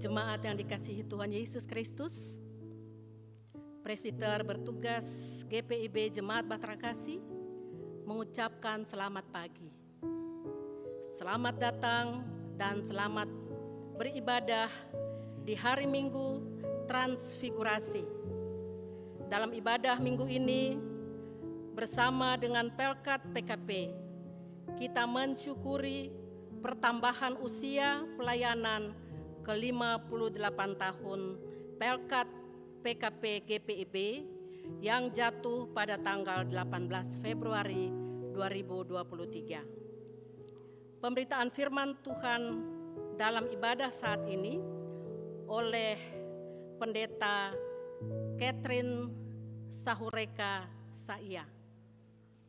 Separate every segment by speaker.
Speaker 1: Jemaat yang dikasihi Tuhan Yesus Kristus, Presbiter bertugas GPIB Jemaat Bahtera Kasih mengucapkan selamat pagi. Selamat datang dan selamat beribadah di hari Minggu Transfigurasi. Dalam ibadah minggu ini, bersama dengan Pelkat PKP, kita mensyukuri pertambahan usia pelayanan ke-58 tahun Pelkat PKP GPIB yang jatuh pada tanggal 18 Februari 2023. Pemberitaan firman Tuhan dalam ibadah saat ini oleh Pendeta Catherine Sahureka Saia,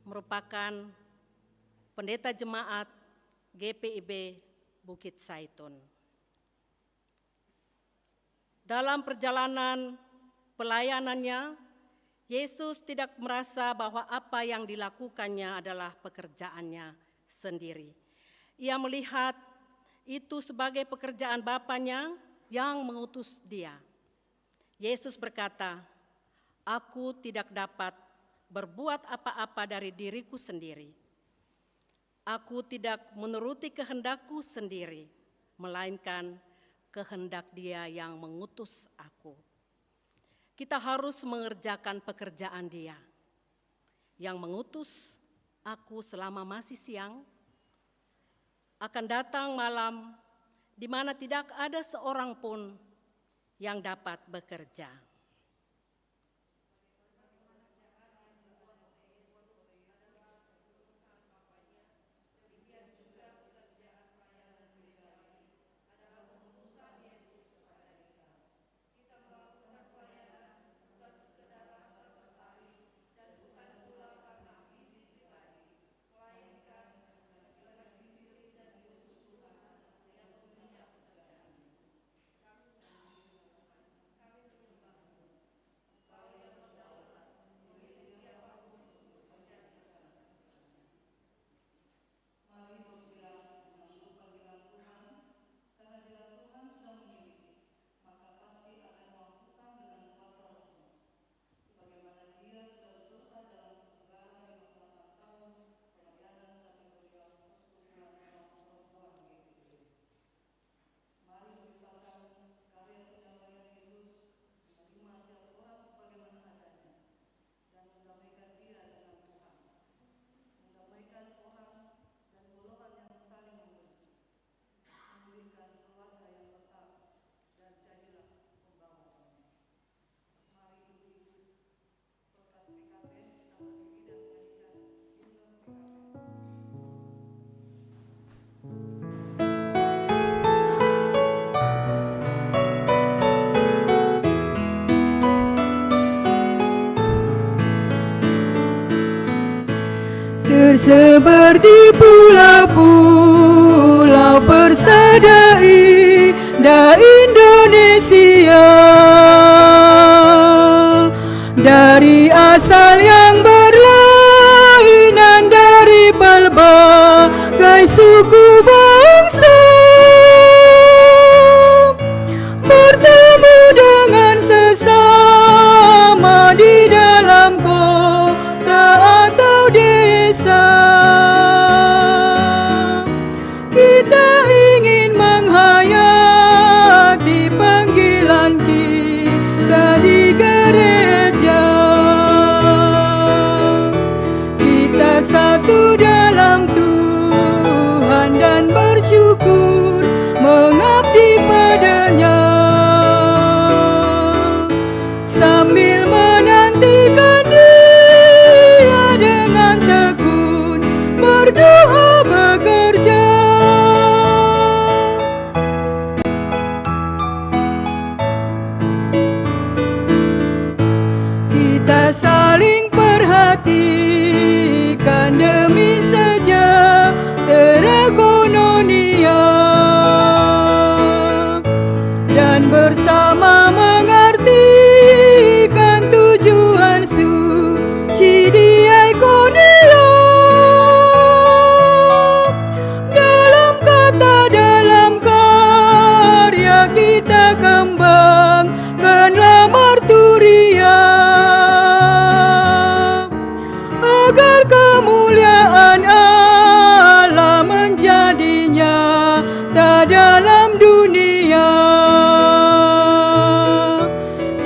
Speaker 1: merupakan pendeta jemaat GPIB Bukit Saitun. Dalam perjalanan pelayanannya, Yesus tidak merasa bahwa apa yang dilakukannya adalah pekerjaannya sendiri. Ia melihat itu sebagai pekerjaan Bapanya yang mengutus dia. Yesus berkata, "Aku tidak dapat berbuat apa-apa dari diriku sendiri. Aku tidak menuruti kehendakku sendiri, melainkan kehendak Dia yang mengutus aku." Kita harus mengerjakan pekerjaan Dia yang mengutus aku selama masih siang. Akan datang malam di mana tidak ada seorang pun yang dapat bekerja.
Speaker 2: Tersebar di pulau-pulau persada indah Indonesia, dari asal yang berlainan dari berbagai suku bangsa, bertemu dengan sesama di dalam kota atau desa. Kita ingin menghayati panggilan kita di gereja. Kita satu dalam Tuhan dan bersyukur mengabdi padanya, sambil menantikan Dia dengan tekun berdoa bekerja. Kita saling perhatikan demi sejahtera koinonia, dan bersama mengartikan tujuan suci diakonia. Dalam kata, dalam karya kita kita dalam dunia.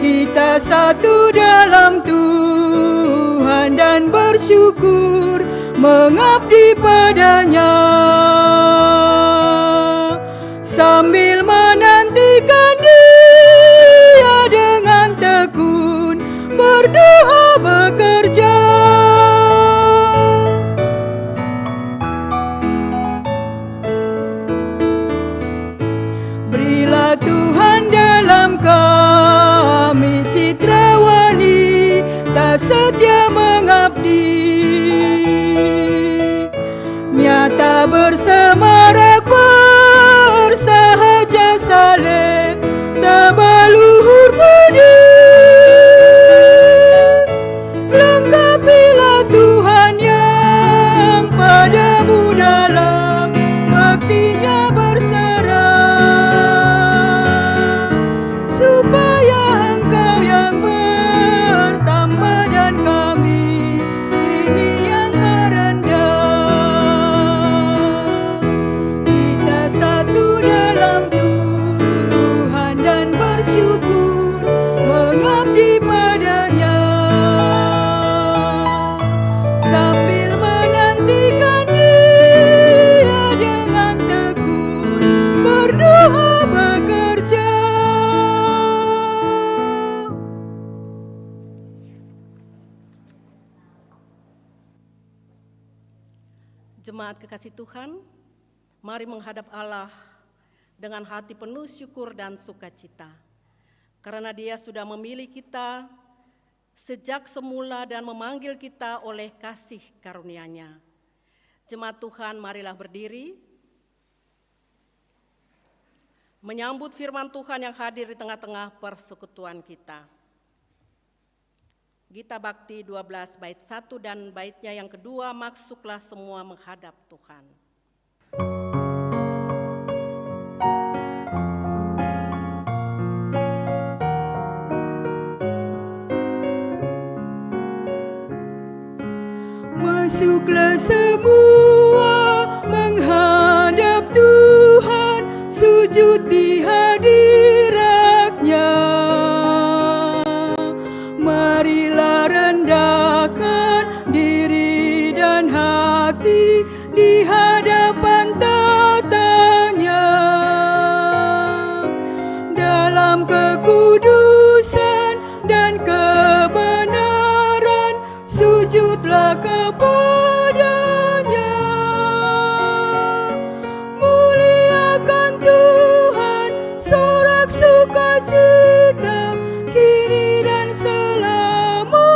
Speaker 2: Kita satu dalam Tuhan dan bersyukur mengabdi padanya, sambil menantikan Dia dengan tekun berdoa bekerja. Berilah Tuhan dalam kami citrawani tak setia mengabdi, nyata bersemarak bersahaja saleh tabaluhur budi. Lengkapilah Tuhan yang padamu dalam baktinya berserah, supaya Engkau yang bertambah dan kami ini yang merendah. Kita satu dalam Tuhan dan bersyukur mengabdi padanya, sambil menantikan Dia dengan tekun berdoa bekerja.
Speaker 1: Jemaat kekasih Tuhan, mari menghadap Allah dengan hati penuh syukur dan sukacita, karena Dia sudah memilih kita sejak semula dan memanggil kita oleh kasih karunia-Nya. Jemaat Tuhan, marilah berdiri menyambut firman Tuhan yang hadir di tengah-tengah persekutuan kita. Gita Bakti 12 bait 1 dan baitnya yang kedua, masuklah semua menghadap Tuhan.
Speaker 2: Masuklah semua menghadap Tuhan, sujud di hadirat-Nya. Marilah rendahkan diri dan hati di hadapan tata-Nya. Dalam kekudusan dan kebenaran, sujudlah kepada-Nya. Muliakan Tuhan, sorak sukacita kini dan selamanya.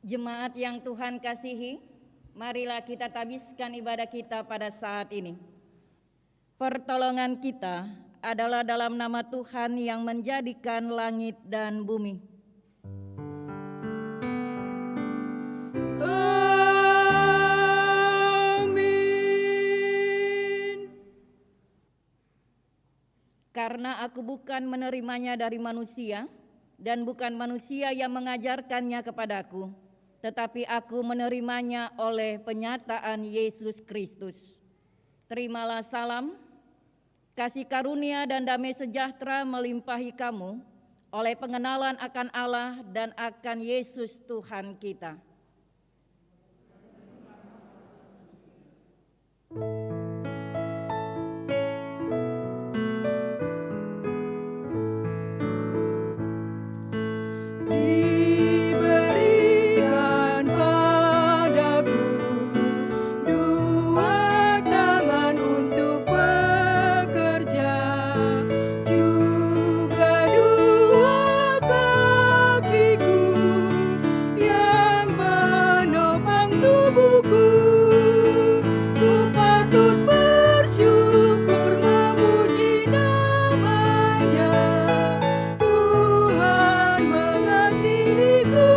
Speaker 3: Jemaat yang Tuhan kasihi, marilah kita tabiskan ibadah kita pada saat ini. Pertolongan kita adalah dalam nama Tuhan yang menjadikan langit dan bumi.
Speaker 2: Amin.
Speaker 3: Karena aku bukan menerimanya dari manusia, dan bukan manusia yang mengajarkannya kepadaku, tetapi aku menerimanya oleh penyataan Yesus Kristus. Terimalah salam, kasih karunia dan damai sejahtera melimpahi kamu oleh pengenalan akan Allah dan akan Yesus Tuhan kita.
Speaker 2: Diberikan padaku dua tangan untuk bekerja, juga dua kakiku yang menopang tubuhku. Ku patut bersyukur memuji namanya. Tuhan mengasihiku,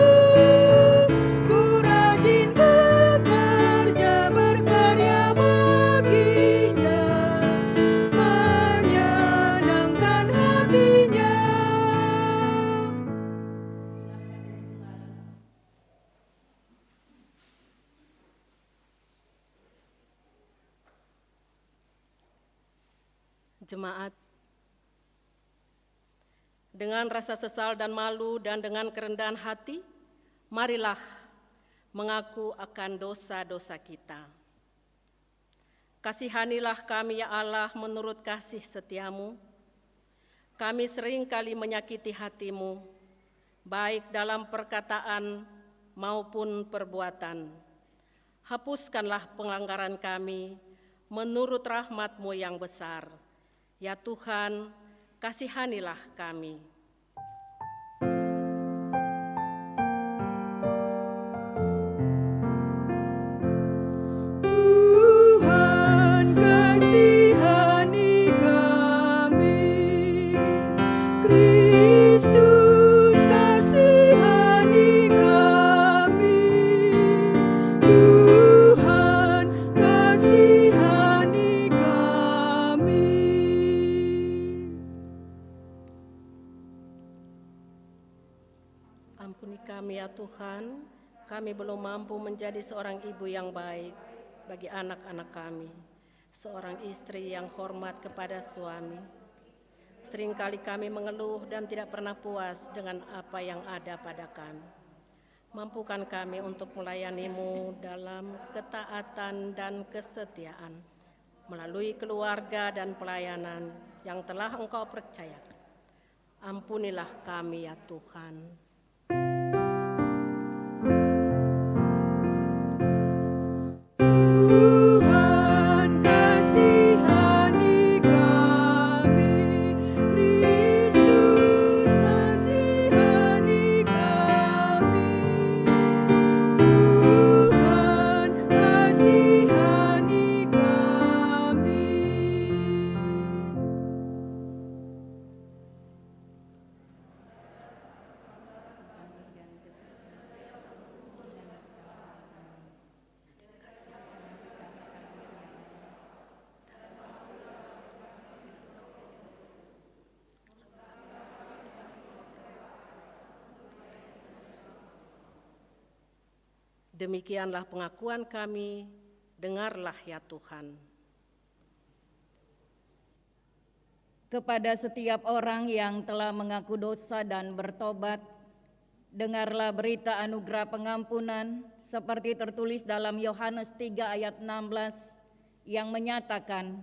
Speaker 2: ku rajin bekerja berkarya baginya, menyenangkan hatinya.
Speaker 1: Jemaat, dengan rasa sesal dan malu dan dengan kerendahan hati, marilah mengaku akan dosa-dosa kita. Kasihanilah kami ya Allah menurut kasih setiamu. Kami seringkali menyakiti hatimu, baik dalam perkataan maupun perbuatan. Hapuskanlah pelanggaran kami menurut rahmat-Mu yang besar. Ya Tuhan, kasihanilah kami.
Speaker 2: Tuhan kasihani kami, Kristus kasihani kami, Tuhan kasihani kami.
Speaker 1: Ampuni kami ya Tuhan, kami belum mampu menjadi seorang ibu yang baik bagi anak-anak kami, seorang istri yang hormat kepada suami. Seringkali kami mengeluh dan tidak pernah puas dengan apa yang ada pada kami. Mampukan kami untuk melayani-Mu dalam ketaatan dan kesetiaan, melalui keluarga dan pelayanan yang telah Engkau percayakan. Ampunilah kami ya Tuhan.
Speaker 2: Tuhan kasihani kami, Kristus kasihani kami, Tuhan kasihani kami.
Speaker 1: Demikianlah pengakuan kami, dengarlah ya Tuhan.
Speaker 3: Kepada setiap orang yang telah mengaku dosa dan bertobat, dengarlah berita anugerah pengampunan seperti tertulis dalam Yohanes 3 ayat 16 yang menyatakan,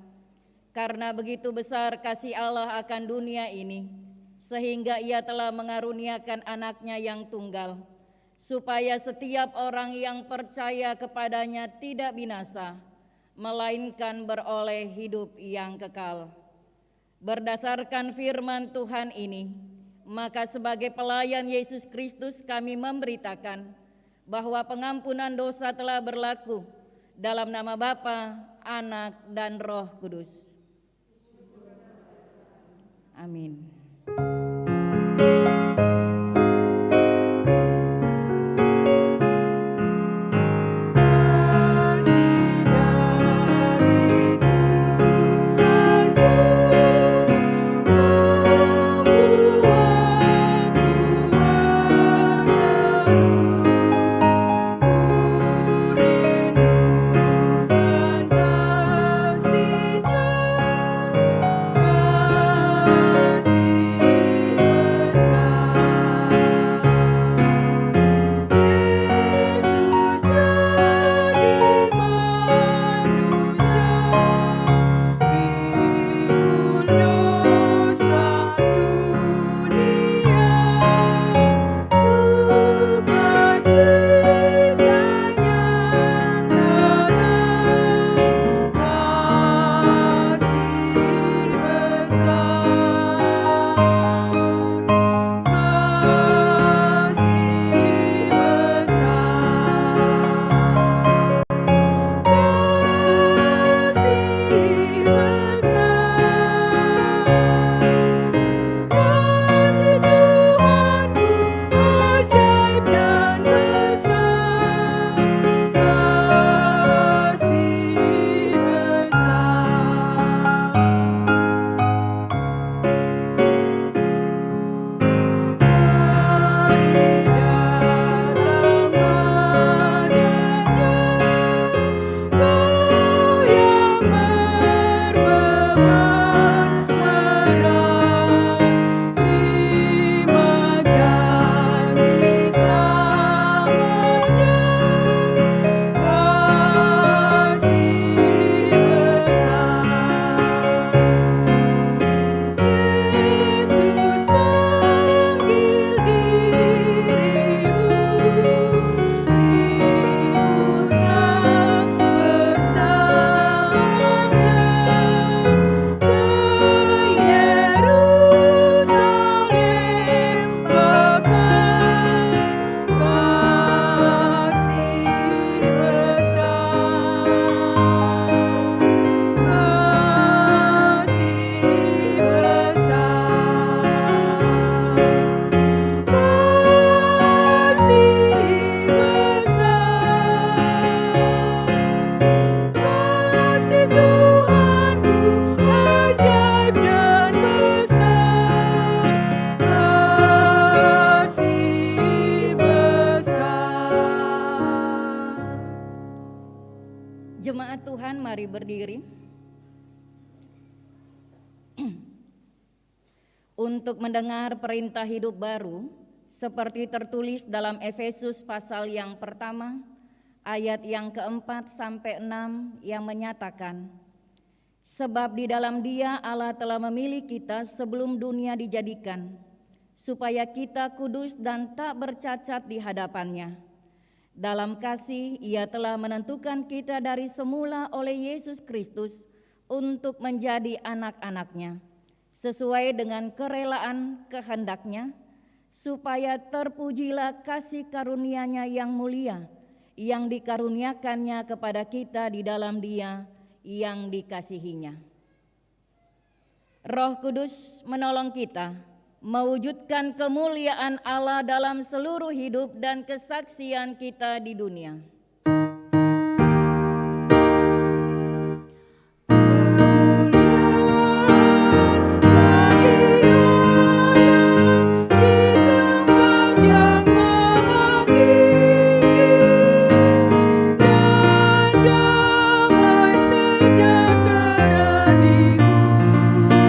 Speaker 3: karena begitu besar kasih Allah akan dunia ini, sehingga Ia telah mengaruniakan anaknya yang tunggal, supaya setiap orang yang percaya kepadanya tidak binasa, melainkan beroleh hidup yang kekal. Berdasarkan firman Tuhan ini, maka sebagai pelayan Yesus Kristus kami memberitakan bahwa pengampunan dosa telah berlaku dalam nama Bapa, Anak, dan Roh Kudus. Amin.
Speaker 2: Kasih dari Tuhanku membuatku berteduh. Ku rindukan kasih-Nya, kasih besar. Yesus jadi manusia, pikul dosa dunia, sukacitanya dalam kasih besar. Kasih besar, kasih besar, kasih Tuhanku ajaib dan besar, kasih besar. Mari datang padanya, kau yang berbeban berat, terima janji selamanya, kasih besar. Yesus panggil dirimu, ikutlah bersamanya ke Yerusalem pekan, kasih besar, kasih besar, kasih besar, kasih Tuhanku ajaib dan besar, kasih besar.
Speaker 3: Jemaat Tuhan, mari berdiri untuk mendengar perintah hidup baru seperti tertulis dalam Efesus pasal yang pertama ayat yang keempat sampai 6 yang menyatakan, sebab di dalam Dia Allah telah memilih kita sebelum dunia dijadikan, supaya kita kudus dan tak bercacat di hadapan-Nya. Dalam kasih Ia telah menentukan kita dari semula oleh Yesus Kristus untuk menjadi anak-anak-Nya, sesuai dengan kerelaan kehendak-Nya, supaya terpujilah kasih karunia-Nya yang mulia, yang dikaruniakannya kepada kita di dalam Dia yang dikasihinya. Roh Kudus menolong kita mewujudkan kemuliaan Allah dalam seluruh hidup dan kesaksian kita di dunia.
Speaker 2: Kemuliaan bagi Allah di tempat yang maha tinggi, dan damai sejahtera di bumi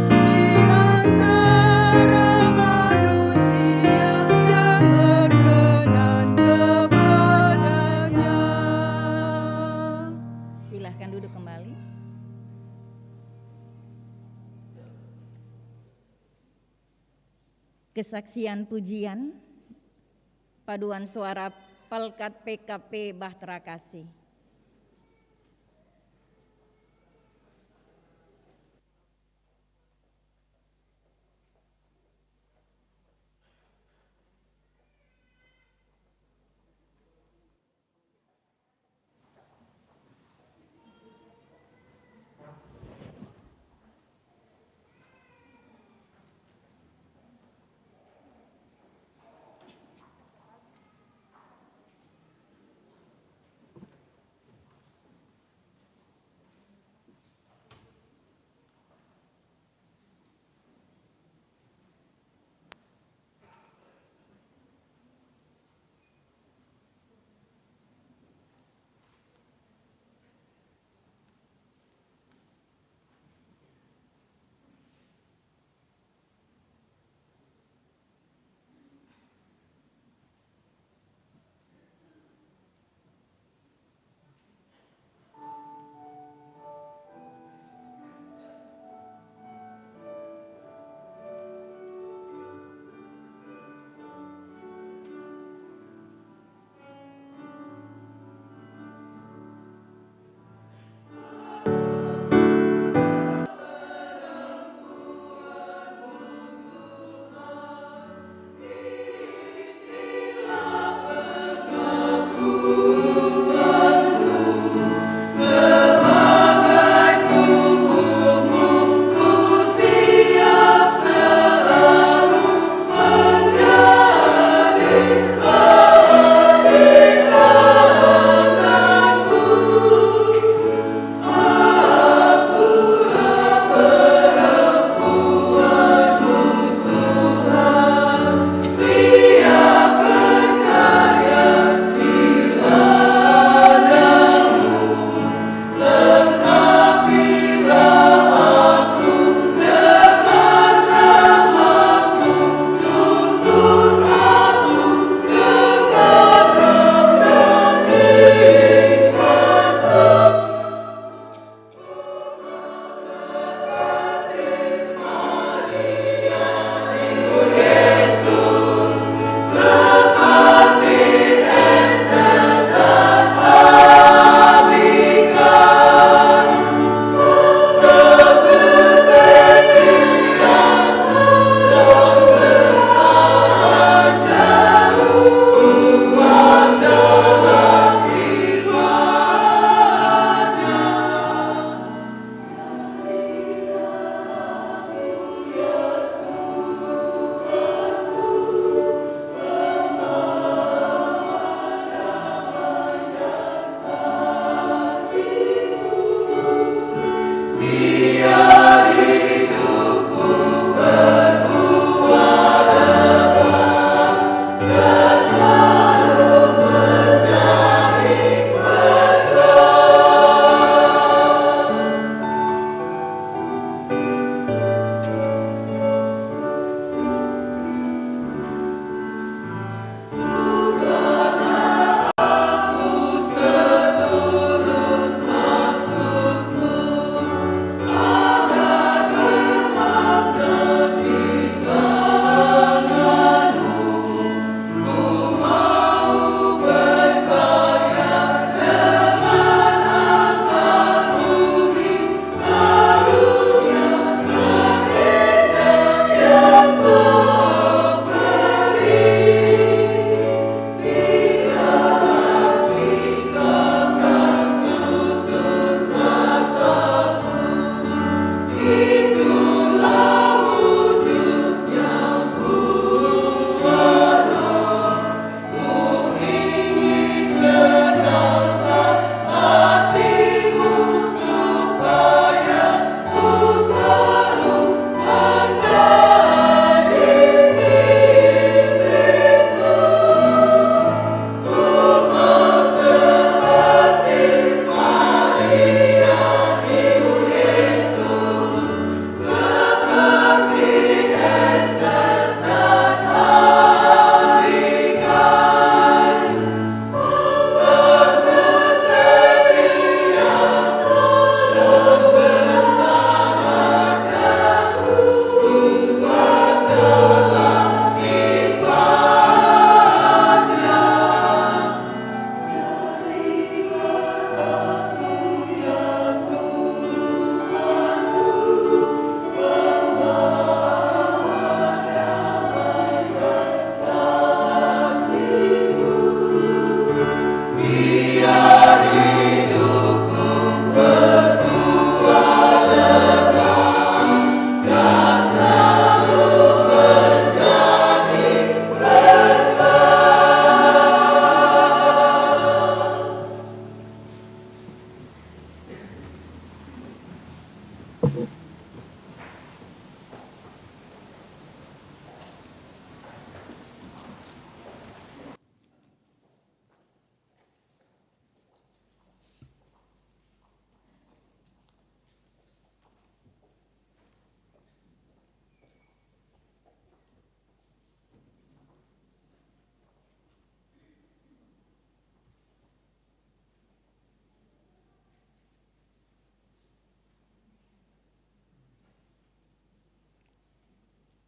Speaker 2: di antara manusia yang berkenan kepadanya.
Speaker 3: Silahkan duduk kembali. Kesaksian pujian, paduan suara Pelkat PKP Bahtera Kasih.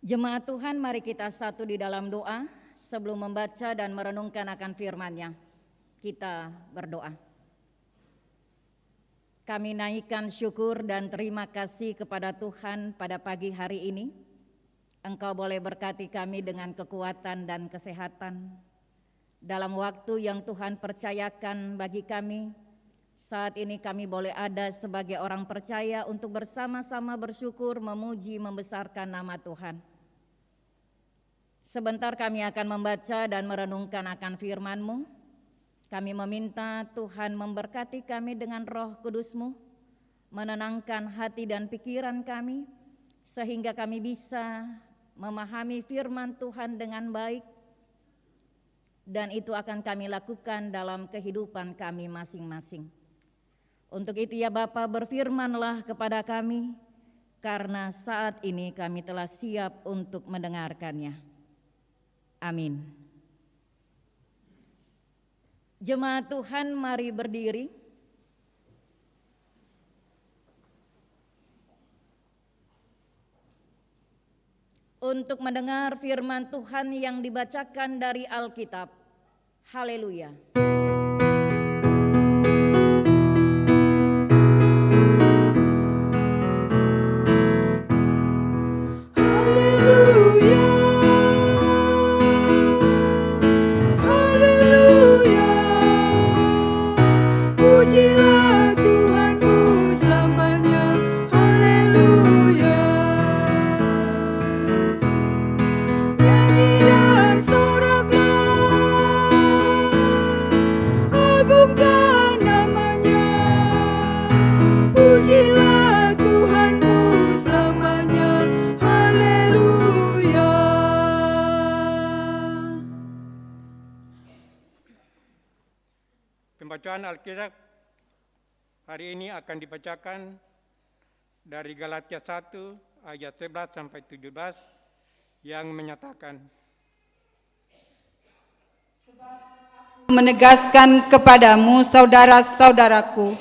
Speaker 3: Jemaat Tuhan, mari kita satu di dalam doa sebelum membaca dan merenungkan akan firman-Nya. Kita berdoa. Kami naikkan syukur dan terima kasih kepada Tuhan pada pagi hari ini. Engkau boleh berkati kami dengan kekuatan dan kesehatan. Dalam waktu yang Tuhan percayakan bagi kami, saat ini kami boleh ada sebagai orang percaya untuk bersama-sama bersyukur, memuji, membesarkan nama Tuhan. Sebentar kami akan membaca dan merenungkan akan firman-Mu. Kami meminta Tuhan memberkati kami dengan Roh Kudus-Mu, menenangkan hati dan pikiran kami, sehingga kami bisa memahami firman Tuhan dengan baik, dan itu akan kami lakukan dalam kehidupan kami masing-masing. Untuk itu ya Bapa, berfirmanlah kepada kami, karena saat ini kami telah siap untuk mendengarkannya. Amin. Jemaat Tuhan, mari berdiri. Untuk mendengar firman Tuhan yang dibacakan dari Alkitab. Haleluya.
Speaker 4: Pembacaan Alkitab hari ini akan dibacakan dari Galatia 1 ayat 11 sampai 17 yang menyatakan,
Speaker 2: menegaskan kepadamu saudara-saudaraku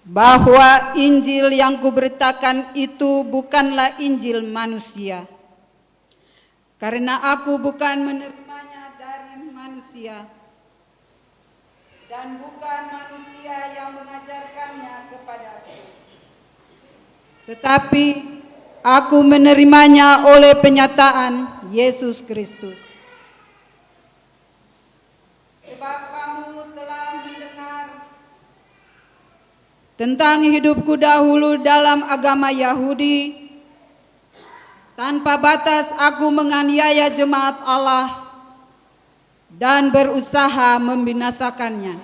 Speaker 2: bahwa Injil yang kuberitakan itu bukanlah Injil manusia, karena aku bukan menerimanya dari manusia dan bukan manusia yang mengajarkannya kepadaku, tetapi aku menerimanya oleh penyataan Yesus Kristus. Sebab kamu telah mendengar tentang hidupku dahulu dalam agama Yahudi. Tanpa batas aku menganiaya jemaat Allah dan berusaha membinasakannya.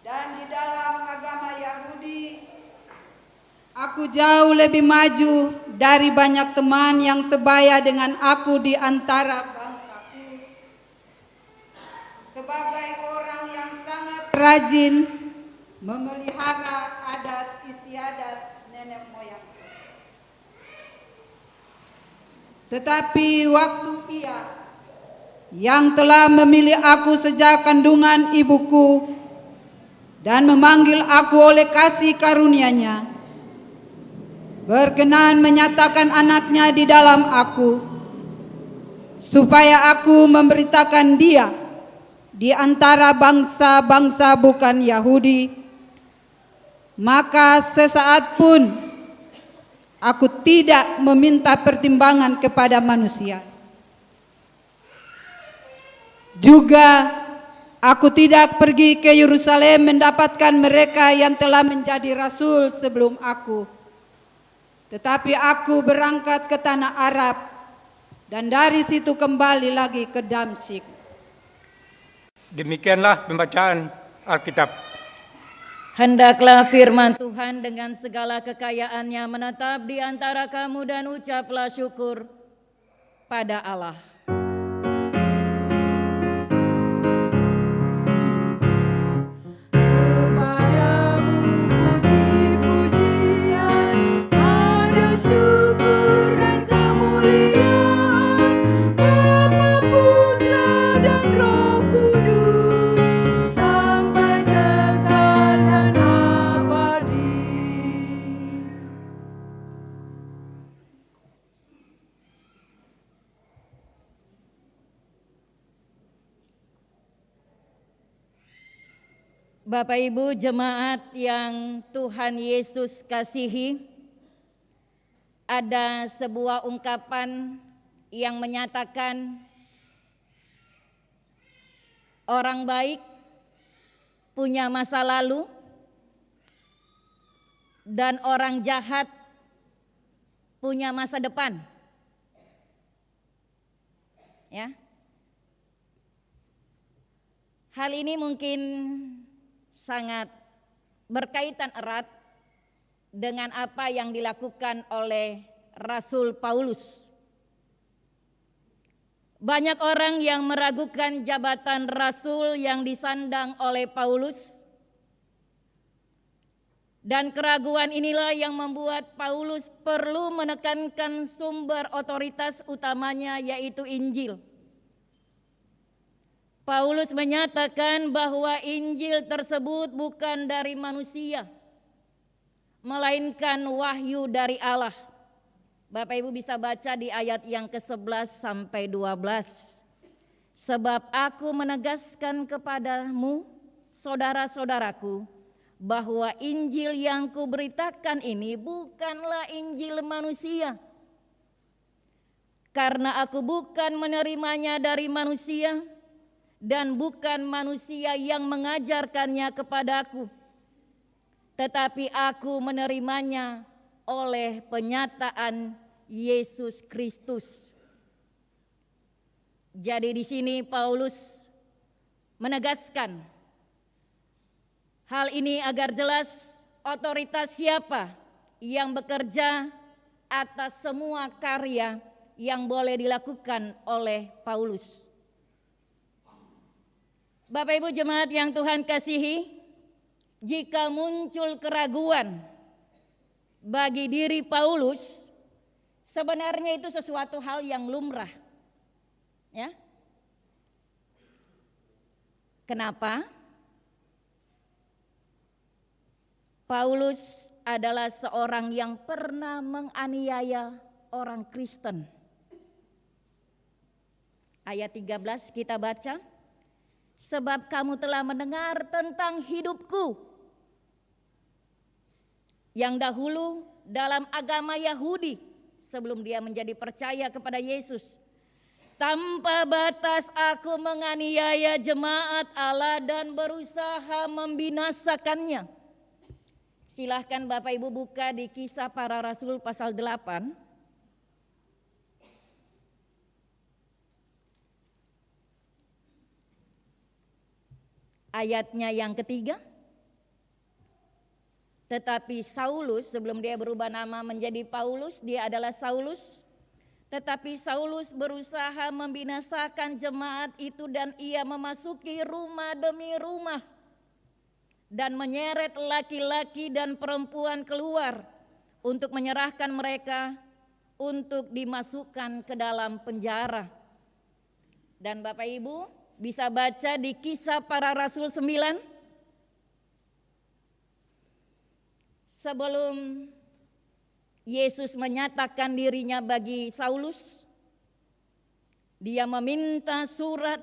Speaker 2: Dan di dalam agama Yahudi, aku jauh lebih maju dari banyak teman yang sebaya dengan aku di antara bangsaku. Sebagai orang yang sangat rajin memelihara adat istiadat nenek moyang. Tetapi waktu Ia yang telah memilih aku sejak kandungan ibuku dan memanggil aku oleh kasih karunia-Nya, berkenan menyatakan anaknya di dalam aku, supaya aku memberitakan Dia di antara bangsa-bangsa bukan Yahudi, maka sesaat pun aku tidak meminta pertimbangan kepada manusia. Juga aku tidak pergi ke Yerusalem mendapatkan mereka yang telah menjadi rasul sebelum aku, tetapi aku berangkat ke tanah Arab dan dari situ kembali lagi ke Damsyik.
Speaker 4: Demikianlah pembacaan Alkitab.
Speaker 3: Hendaklah firman Tuhan dengan segala kekayaannya menetap di antara kamu dan ucaplah syukur pada Allah. Bapak Ibu jemaat yang Tuhan Yesus kasihi, ada sebuah ungkapan yang menyatakan orang baik punya masa lalu dan orang jahat punya masa depan. Ya. Hal ini mungkin sangat berkaitan erat dengan apa yang dilakukan oleh Rasul Paulus. Banyak orang yang meragukan jabatan rasul yang disandang oleh Paulus, dan keraguan inilah yang membuat Paulus perlu menekankan sumber otoritas utamanya, yaitu Injil. Paulus menyatakan bahwa Injil tersebut bukan dari manusia, melainkan wahyu dari Allah. Bapak Ibu bisa baca di ayat yang ke-11 sampai 12. Sebab aku menegaskan kepadamu, saudara-saudaraku, bahwa Injil yang kuberitakan ini bukanlah Injil manusia. Karena aku bukan menerimanya dari manusia, dan bukan manusia yang mengajarkannya kepadaku, tetapi aku menerimanya oleh penyataan Yesus Kristus. Jadi di sini Paulus menegaskan hal ini agar jelas otoritas siapa yang bekerja atas semua karya yang boleh dilakukan oleh Paulus. Bapak Ibu jemaat yang Tuhan kasihi, jika muncul keraguan bagi diri Paulus, sebenarnya itu sesuatu hal yang lumrah. Ya. Kenapa? Paulus adalah seorang yang pernah menganiaya orang Kristen. Ayat 13 kita baca. Sebab kamu telah mendengar tentang hidupku yang dahulu dalam agama Yahudi sebelum dia menjadi percaya kepada Yesus. Tanpa batas aku menganiaya jemaat Allah dan berusaha membinasakannya. Silahkan Bapak Ibu buka di Kisah Para Rasul pasal 8. Ayatnya yang ketiga. Tetapi Saulus, sebelum dia berubah nama menjadi Paulus, dia adalah Saulus. Tetapi Saulus berusaha membinasakan jemaat itu dan ia memasuki rumah demi rumah dan menyeret laki-laki dan perempuan keluar untuk menyerahkan mereka untuk dimasukkan ke dalam penjara. Dan Bapak Ibu bisa baca di Kisah Para Rasul 9. Sebelum Yesus menyatakan dirinya bagi Saulus, dia meminta surat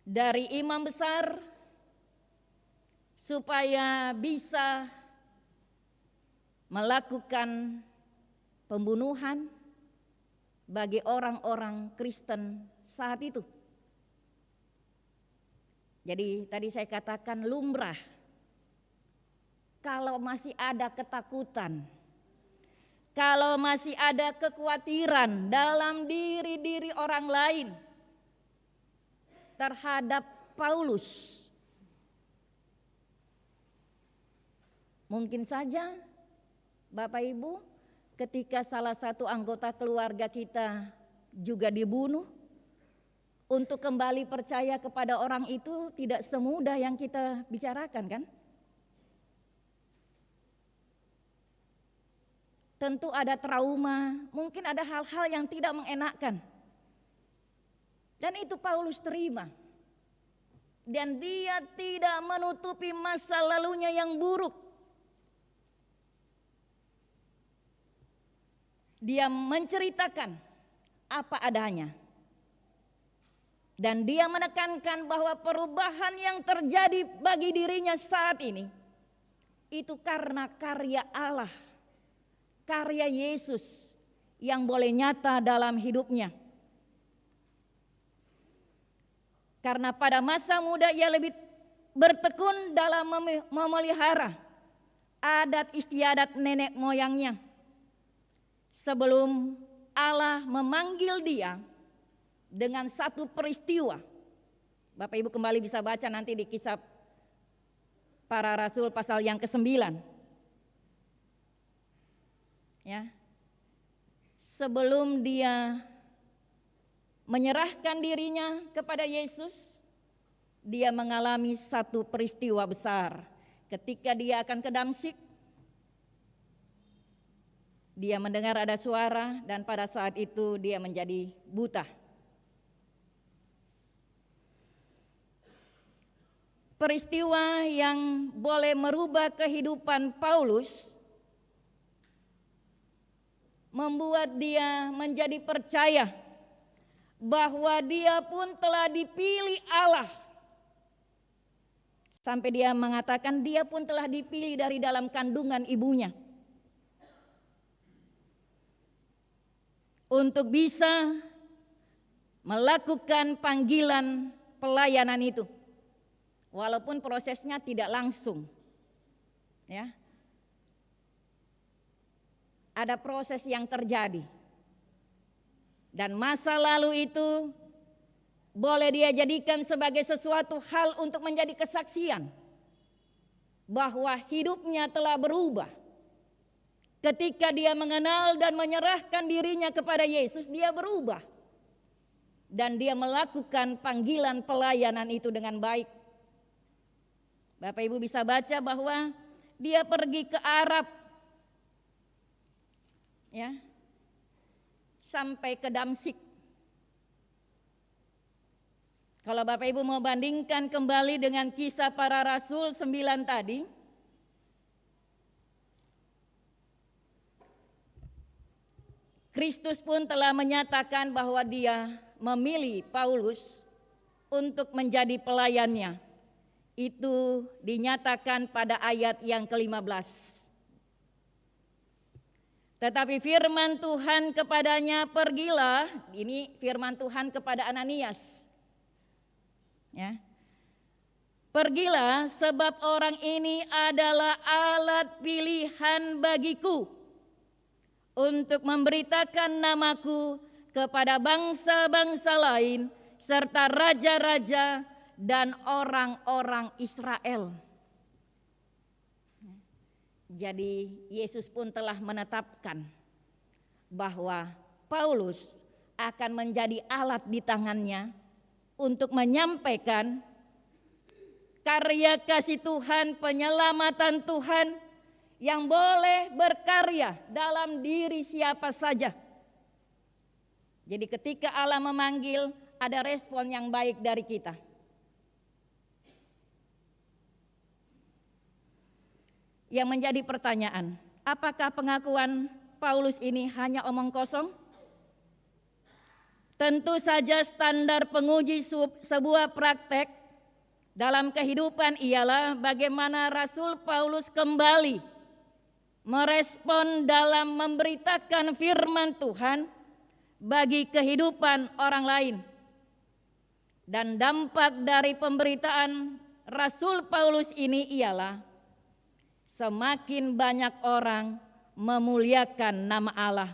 Speaker 3: dari imam besar supaya bisa melakukan pembunuhan bagi orang-orang Kristen saat itu. Jadi tadi saya katakan lumrah. Kalau masih ada ketakutan, kalau masih ada kekhawatiran dalam diri orang lain terhadap Paulus, mungkin saja Bapak Ibu, ketika salah satu anggota keluarga kita juga dibunuh, untuk kembali percaya kepada orang itu tidak semudah yang kita bicarakan, kan? Tentu ada trauma, mungkin ada hal-hal yang tidak mengenakkan. Dan itu Paulus terima. Dan dia tidak menutupi masa lalunya yang buruk. Dia menceritakan apa adanya. Dan dia menekankan bahwa perubahan yang terjadi bagi dirinya saat ini itu karena karya Allah, karya Yesus yang boleh nyata dalam hidupnya. Karena pada masa muda ia lebih bertekun dalam memelihara adat istiadat nenek moyangnya sebelum Allah memanggil dia dengan satu peristiwa. Bapak Ibu kembali bisa baca nanti di Kisah Para Rasul pasal yang ke-9. Ya. Sebelum dia menyerahkan dirinya kepada Yesus, dia mengalami satu peristiwa besar. Ketika dia akan ke Damsyik, dia mendengar ada suara dan pada saat itu dia menjadi buta. Peristiwa yang boleh merubah kehidupan Paulus membuat dia menjadi percaya bahwa dia pun telah dipilih Allah. Sampai dia mengatakan dia pun telah dipilih dari dalam kandungan ibunya untuk bisa melakukan panggilan pelayanan itu. Walaupun prosesnya tidak langsung, ya, ada proses yang terjadi, dan masa lalu itu boleh dia jadikan sebagai sesuatu hal untuk menjadi kesaksian bahwa hidupnya telah berubah. Ketika dia mengenal dan menyerahkan dirinya kepada Yesus, dia berubah dan dia melakukan panggilan pelayanan itu dengan baik. Bapak Ibu bisa baca bahwa dia pergi ke Arab, ya, sampai ke Damsyik. Kalau Bapak Ibu mau bandingkan kembali dengan Kisah Para Rasul 9 tadi, Kristus pun telah menyatakan bahwa dia memilih Paulus untuk menjadi pelayannya. Itu dinyatakan pada ayat yang ke-15. Tetapi firman Tuhan kepadanya, pergilah, ini firman Tuhan kepada Ananias. Ya. Pergilah sebab orang ini adalah alat pilihan bagiku untuk memberitakan namaku kepada bangsa-bangsa lain serta raja-raja dan orang-orang Israel. Jadi Yesus pun telah menetapkan bahwa Paulus akan menjadi alat di tangannya untuk menyampaikan karya kasih Tuhan, penyelamatan Tuhan yang boleh berkarya dalam diri siapa saja. Jadi ketika Allah memanggil, ada respon yang baik dari kita. Yang menjadi pertanyaan, apakah pengakuan Paulus ini hanya omong kosong? Tentu saja standar penguji sebuah praktek dalam kehidupan ialah bagaimana Rasul Paulus kembali merespon dalam memberitakan firman Tuhan bagi kehidupan orang lain. Dan dampak dari pemberitaan Rasul Paulus ini ialah semakin banyak orang memuliakan nama Allah.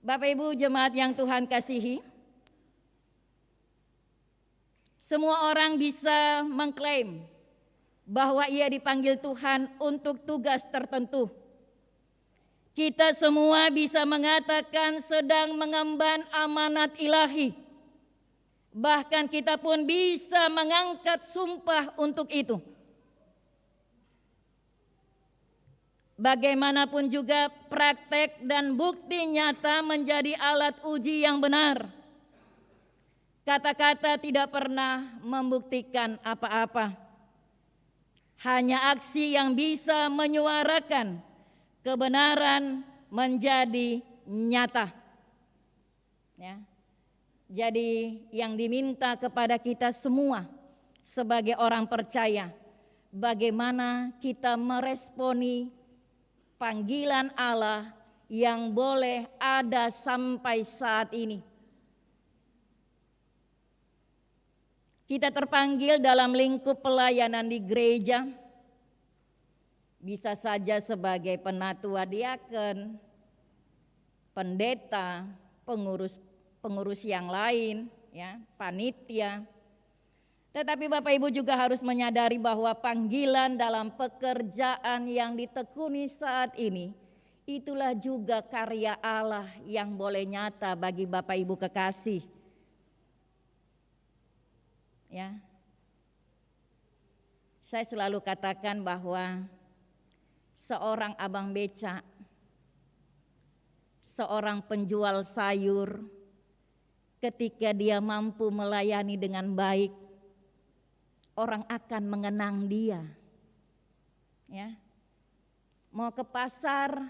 Speaker 3: Bapak Ibu jemaat yang Tuhan kasihi, semua orang bisa mengklaim bahwa ia dipanggil Tuhan untuk tugas tertentu. Kita semua bisa mengatakan sedang mengemban amanat ilahi. Bahkan kita pun bisa mengangkat sumpah untuk itu. Bagaimanapun juga praktek dan bukti nyata menjadi alat uji yang benar. Kata-kata tidak pernah membuktikan apa-apa. Hanya aksi yang bisa menyuarakan kebenaran menjadi nyata. Ya. Jadi yang diminta kepada kita semua sebagai orang percaya, bagaimana kita meresponi panggilan Allah yang boleh ada sampai saat ini. Kita terpanggil dalam lingkup pelayanan di gereja, bisa saja sebagai penatua diaken, pendeta, pengurus yang lain, ya, panitia. Tetapi Bapak Ibu juga harus menyadari bahwa panggilan dalam pekerjaan yang ditekuni saat ini, itulah juga karya Allah yang boleh nyata bagi Bapak Ibu kekasih. Ya. Saya selalu katakan bahwa seorang abang beca, seorang penjual sayur, ketika dia mampu melayani dengan baik, orang akan mengenang dia. Ya. Mau ke pasar,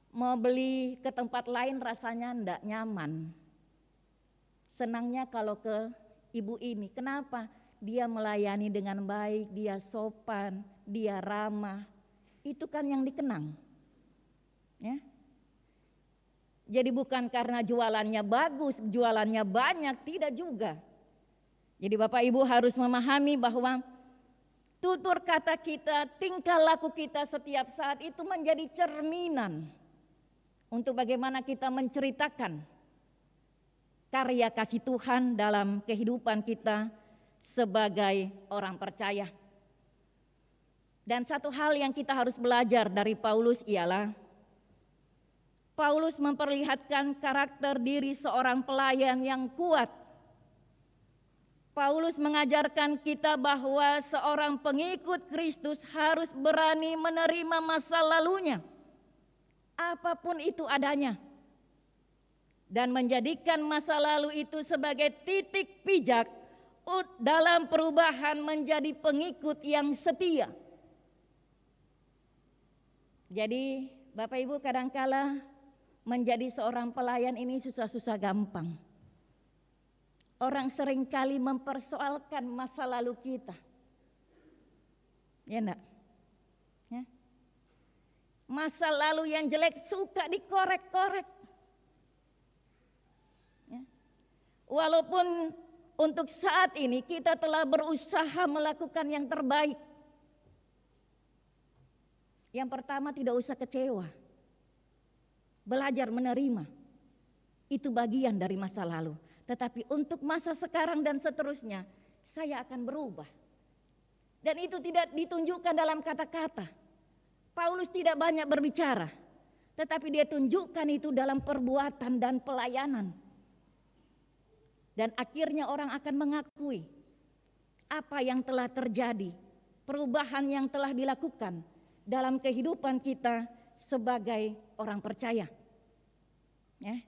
Speaker 3: mau beli ke tempat lain rasanya enggak nyaman. Senangnya kalau ke ibu ini. Kenapa? Dia melayani dengan baik, dia sopan, dia ramah. Itu kan yang dikenang. Ya. Jadi bukan karena jualannya bagus, jualannya banyak, tidak juga. Jadi Bapak Ibu harus memahami bahwa tutur kata kita, tingkah laku kita setiap saat itu menjadi cerminan untuk bagaimana kita menceritakan karya kasih Tuhan dalam kehidupan kita sebagai orang percaya. Dan satu hal yang kita harus belajar dari Paulus ialah Paulus memperlihatkan karakter diri seorang pelayan yang kuat. Paulus mengajarkan kita bahwa seorang pengikut Kristus harus berani menerima masa lalunya, apapun itu adanya, dan menjadikan masa lalu itu sebagai titik pijak dalam perubahan menjadi pengikut yang setia. Jadi Bapak Ibu, kadangkala menjadi seorang pelayan ini susah-susah gampang. Orang seringkali mempersoalkan masa lalu kita. Ya enggak? Ya. Masa lalu yang jelek suka dikorek-korek. Ya. Walaupun untuk saat ini kita telah berusaha melakukan yang terbaik. Yang pertama, tidak usah kecewa. Belajar menerima. Itu bagian dari masa lalu. Tetapi untuk masa sekarang dan seterusnya, saya akan berubah. Dan itu tidak ditunjukkan dalam kata-kata. Paulus tidak banyak berbicara, tetapi dia tunjukkan itu dalam perbuatan dan pelayanan. Dan akhirnya orang akan mengakui apa yang telah terjadi, perubahan yang telah dilakukan dalam kehidupan kita sebagai orang percaya. Ya.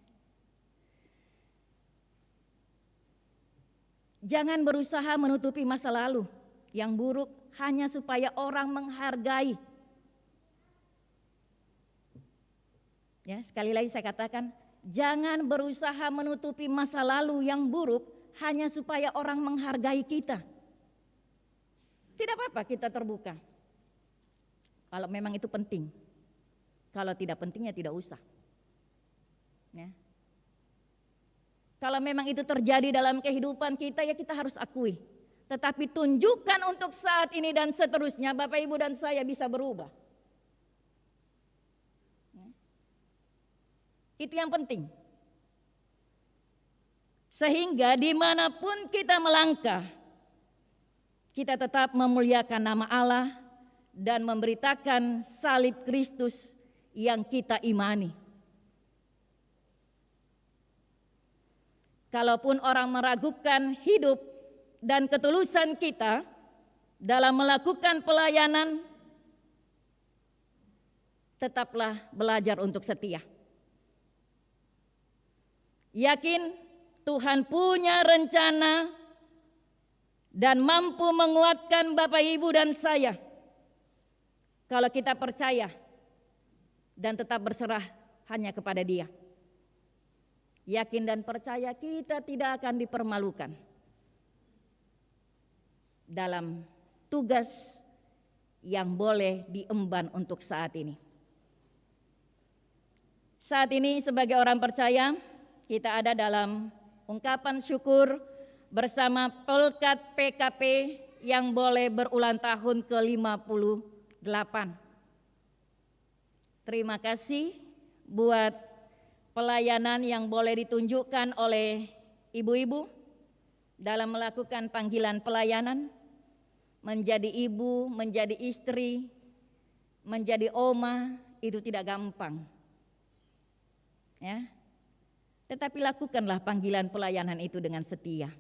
Speaker 3: Jangan berusaha menutupi masa lalu yang buruk hanya supaya orang menghargai. Ya, sekali lagi saya katakan, jangan berusaha menutupi masa lalu yang buruk hanya supaya orang menghargai kita. Tidak apa-apa kita terbuka. Kalau memang itu penting. Kalau tidak penting ya tidak usah. Ya. Kalau memang itu terjadi dalam kehidupan kita, ya kita harus akui. Tetapi tunjukkan untuk saat ini dan seterusnya, Bapak Ibu dan saya bisa berubah. Itu yang penting. Sehingga dimanapun kita melangkah, kita tetap memuliakan nama Allah dan memberitakan salib Kristus yang kita imani. Kalaupun orang meragukan hidup dan ketulusan kita dalam melakukan pelayanan, tetaplah belajar untuk setia. Yakin Tuhan punya rencana dan mampu menguatkan Bapak Ibu dan saya. Kalau kita percaya dan tetap berserah hanya kepada Dia. yakin dan percaya kita tidak akan dipermalukan dalam tugas yang boleh diemban untuk saat ini. Saat ini sebagai orang percaya, kita ada dalam ungkapan syukur bersama Pelkat PKP yang boleh berulang tahun ke-58. Terima kasih buat pelayanan yang boleh ditunjukkan oleh ibu-ibu dalam melakukan panggilan pelayanan, menjadi ibu, menjadi istri, menjadi oma, itu tidak gampang. Ya. Tetapi lakukanlah panggilan pelayanan itu dengan setia.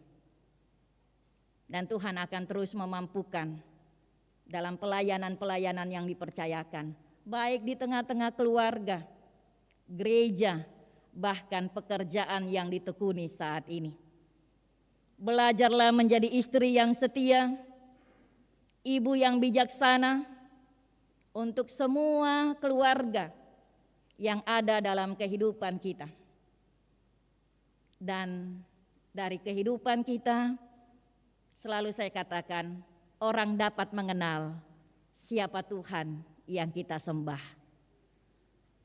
Speaker 3: Dan Tuhan akan terus memampukan dalam pelayanan-pelayanan yang dipercayakan, baik di tengah-tengah keluarga, gereja, bahkan pekerjaan yang ditekuni saat ini. Belajarlah menjadi istri yang setia, ibu yang bijaksana untuk semua keluarga yang ada dalam kehidupan kita. Dan dari kehidupan kita, selalu saya katakan, orang dapat mengenal siapa Tuhan yang kita sembah.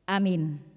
Speaker 3: Amin.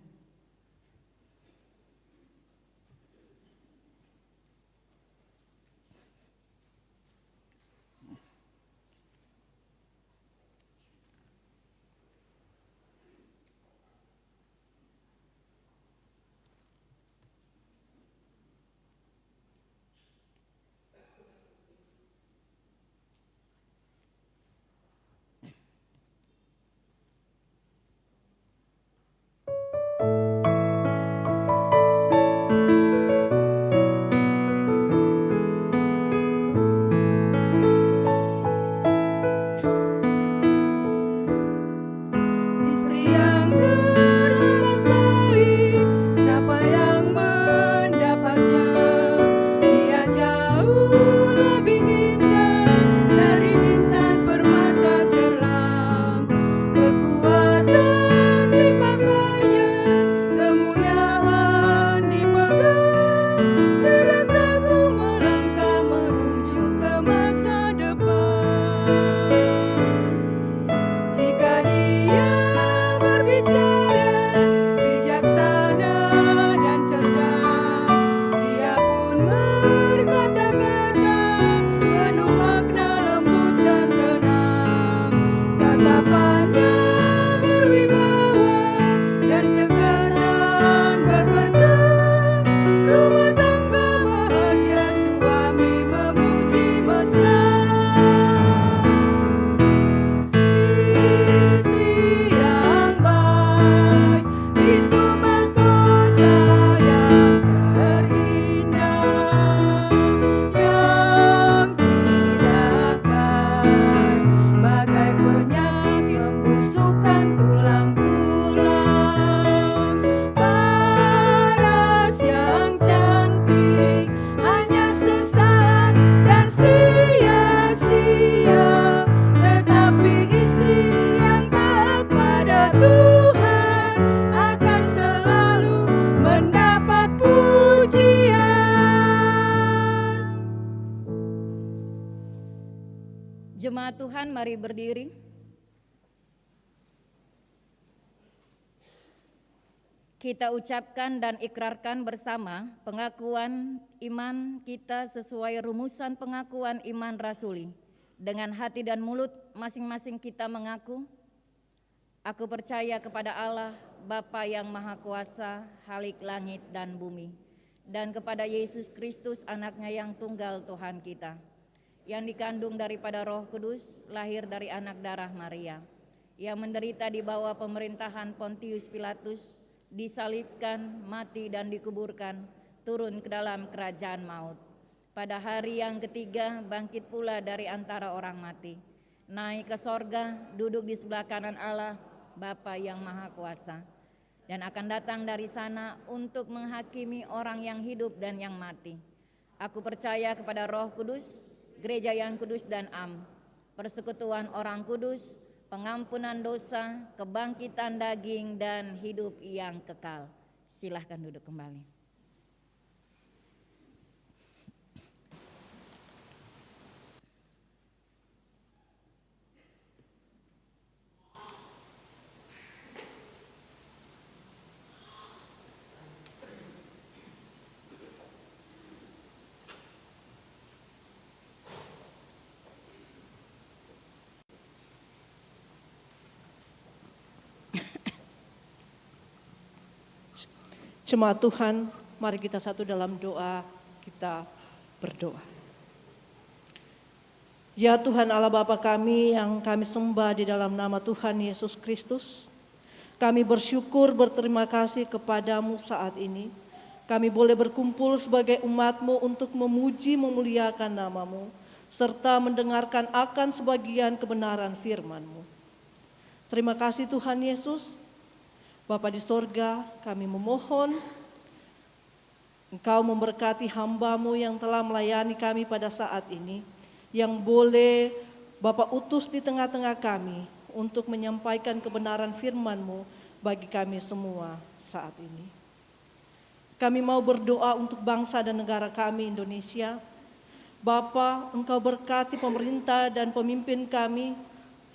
Speaker 3: Jemaat Tuhan, mari berdiri. Kita ucapkan dan ikrarkan bersama pengakuan iman kita sesuai rumusan pengakuan iman rasuli. Dengan hati dan mulut masing-masing kita mengaku, aku percaya kepada Allah, Bapa yang Maha Kuasa, Khalik langit dan bumi, dan kepada Yesus Kristus, anaknya yang tunggal Tuhan kita, yang dikandung daripada Roh Kudus, lahir dari anak darah Maria, yang menderita di bawah pemerintahan Pontius Pilatus, disalibkan, mati dan dikuburkan, turun ke dalam kerajaan maut. Pada hari yang ketiga bangkit pula dari antara orang mati, naik ke sorga, duduk di sebelah kanan Allah, Bapa yang Maha Kuasa, dan akan datang dari sana untuk menghakimi orang yang hidup dan yang mati. Aku percaya kepada Roh Kudus, gereja yang kudus dan am, persekutuan orang kudus, pengampunan dosa, kebangkitan daging, dan hidup yang kekal. Silahkan duduk kembali.
Speaker 5: Jemaat Tuhan, mari kita satu dalam doa, kita berdoa. Ya Tuhan Allah Bapa kami yang kami sembah di dalam nama Tuhan Yesus Kristus, kami bersyukur berterima kasih kepadamu saat ini. Kami boleh berkumpul sebagai umat-Mu untuk memuji memuliakan nama-Mu, serta mendengarkan akan sebagian kebenaran firman-Mu. Terima kasih Tuhan Yesus. Bapa di sorga, kami memohon Engkau memberkati hamba-Mu yang telah melayani kami pada saat ini, yang boleh Bapa utus di tengah-tengah kami untuk menyampaikan kebenaran firman-Mu bagi kami semua saat ini. Kami mau berdoa untuk bangsa dan negara kami Indonesia. Bapa, Engkau berkati pemerintah dan pemimpin kami,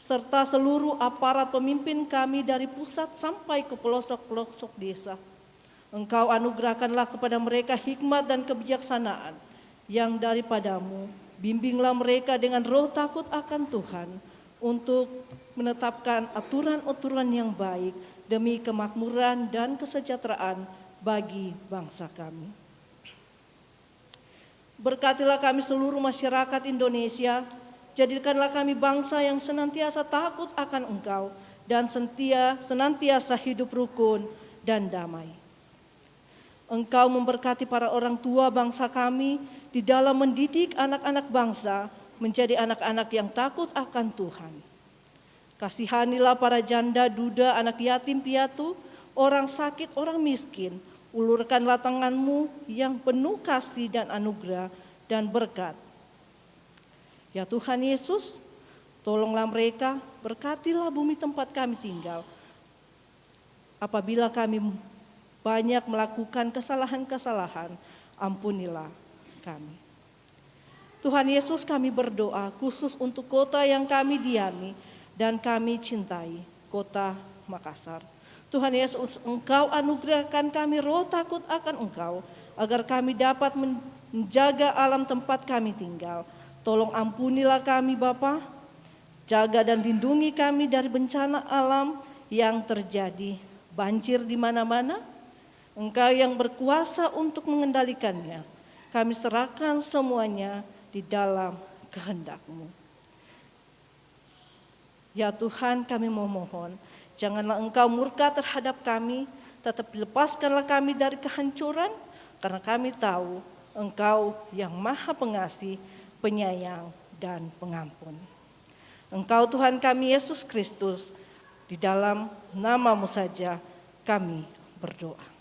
Speaker 5: serta seluruh aparat pemimpin kami dari pusat sampai ke pelosok-pelosok desa. Engkau anugerahkanlah kepada mereka hikmat dan kebijaksanaan yang daripada-Mu. Bimbinglah mereka dengan roh takut akan Tuhan untuk menetapkan aturan-aturan yang baik demi kemakmuran dan kesejahteraan bagi bangsa kami. Berkatilah kami seluruh masyarakat Indonesia. Jadikanlah kami bangsa yang senantiasa takut akan Engkau dan senantiasa hidup rukun dan damai. Engkau memberkati para orang tua bangsa kami di dalam mendidik anak-anak bangsa menjadi anak-anak yang takut akan Tuhan. Kasihanilah para janda, duda, anak yatim piatu, orang sakit, orang miskin. Ulurkanlah tangan-Mu yang penuh kasih dan anugerah dan berkat. Ya Tuhan Yesus, tolonglah mereka, berkatilah bumi tempat kami tinggal. Apabila kami banyak melakukan kesalahan-kesalahan, ampunilah kami. Tuhan Yesus, kami berdoa khusus untuk kota yang kami diami dan kami cintai, kota Makassar. Tuhan Yesus, Engkau anugerahkan kami roh takut akan Engkau, agar kami dapat menjaga alam tempat kami tinggal. Tolong ampunilah kami Bapa, jaga dan lindungi kami dari bencana alam yang terjadi, banjir di mana-mana. Engkau yang berkuasa untuk mengendalikannya. Kami serahkan semuanya di dalam kehendak-Mu. Ya Tuhan, kami memohon, janganlah Engkau murka terhadap kami, tetapi lepaskanlah kami dari kehancuran, karena kami tahu Engkau yang Maha Pengasih, penyayang, dan pengampun. Engkau Tuhan kami Yesus Kristus, di dalam nama-Mu saja kami berdoa.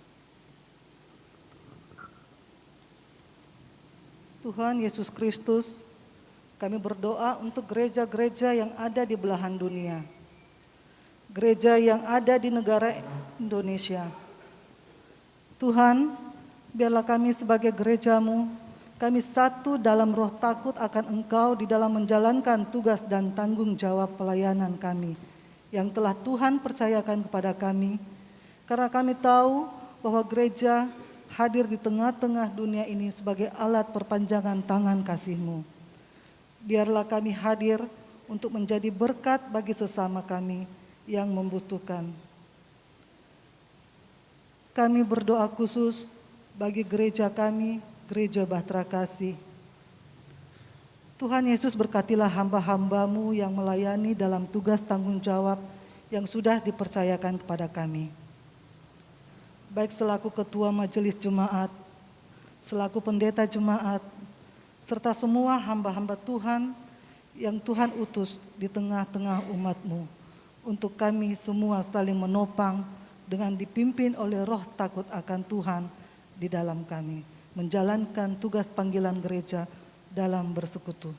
Speaker 6: Tuhan Yesus Kristus, kami berdoa untuk gereja-gereja yang ada di belahan dunia. Gereja yang ada di negara Indonesia. Tuhan, biarlah kami sebagai gereja-Mu, kami satu dalam roh takut akan Engkau di dalam menjalankan tugas dan tanggung jawab pelayanan kami yang telah Tuhan percayakan kepada kami. Karena kami tahu bahwa gereja hadir di tengah-tengah dunia ini sebagai alat perpanjangan tangan kasih-Mu. Biarlah kami hadir untuk menjadi berkat bagi sesama kami yang membutuhkan. Kami berdoa khusus bagi gereja kami, Gereja Bahtera Kasih. Tuhan Yesus, berkatilah hamba-hamba-Mu yang melayani dalam tugas tanggung jawab yang sudah dipercayakan kepada kami. Baik selaku ketua majelis jemaat, selaku pendeta jemaat, serta semua hamba-hamba Tuhan yang Tuhan utus di tengah-tengah umat-Mu, untuk kami semua saling menopang dengan dipimpin oleh roh takut akan Tuhan di dalam kami, menjalankan tugas panggilan gereja dalam bersekutu,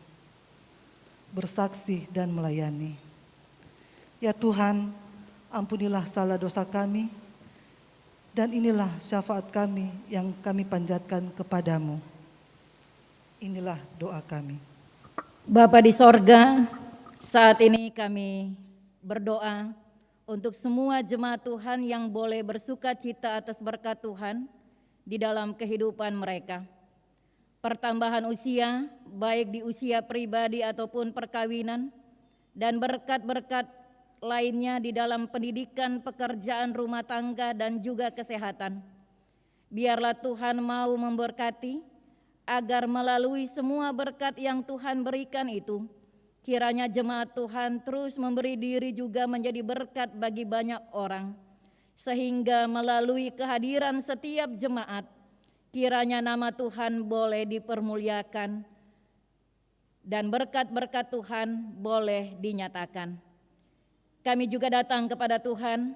Speaker 6: bersaksi dan melayani. Ya Tuhan, ampunilah salah dosa kami, dan inilah syafaat kami yang kami panjatkan kepadamu. Inilah doa kami.
Speaker 3: Bapa di sorga, saat ini kami berdoa untuk semua jemaat Tuhan yang boleh bersuka cita atas berkat Tuhan di dalam kehidupan mereka. Pertambahan usia, baik di usia pribadi ataupun perkawinan, dan berkat-berkat lainnya di dalam pendidikan, pekerjaan rumah tangga, dan juga kesehatan. Biarlah Tuhan mau memberkati, agar melalui semua berkat yang Tuhan berikan itu, kiranya jemaat Tuhan terus memberi diri juga menjadi berkat bagi banyak orang, sehingga melalui kehadiran setiap jemaat, kiranya nama Tuhan boleh dipermuliakan dan berkat-berkat Tuhan boleh dinyatakan. Kami juga datang kepada Tuhan,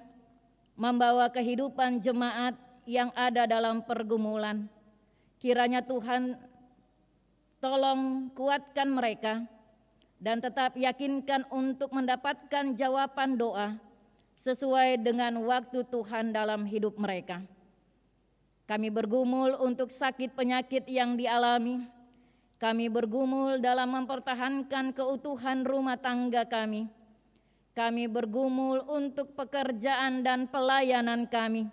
Speaker 3: membawa kehidupan jemaat yang ada dalam pergumulan. Kiranya Tuhan tolong kuatkan mereka dan tetap yakinkan untuk mendapatkan jawaban doa sesuai dengan waktu Tuhan dalam hidup mereka. Kami bergumul untuk sakit penyakit yang dialami. Kami bergumul dalam mempertahankan keutuhan rumah tangga kami. Kami bergumul untuk pekerjaan dan pelayanan kami.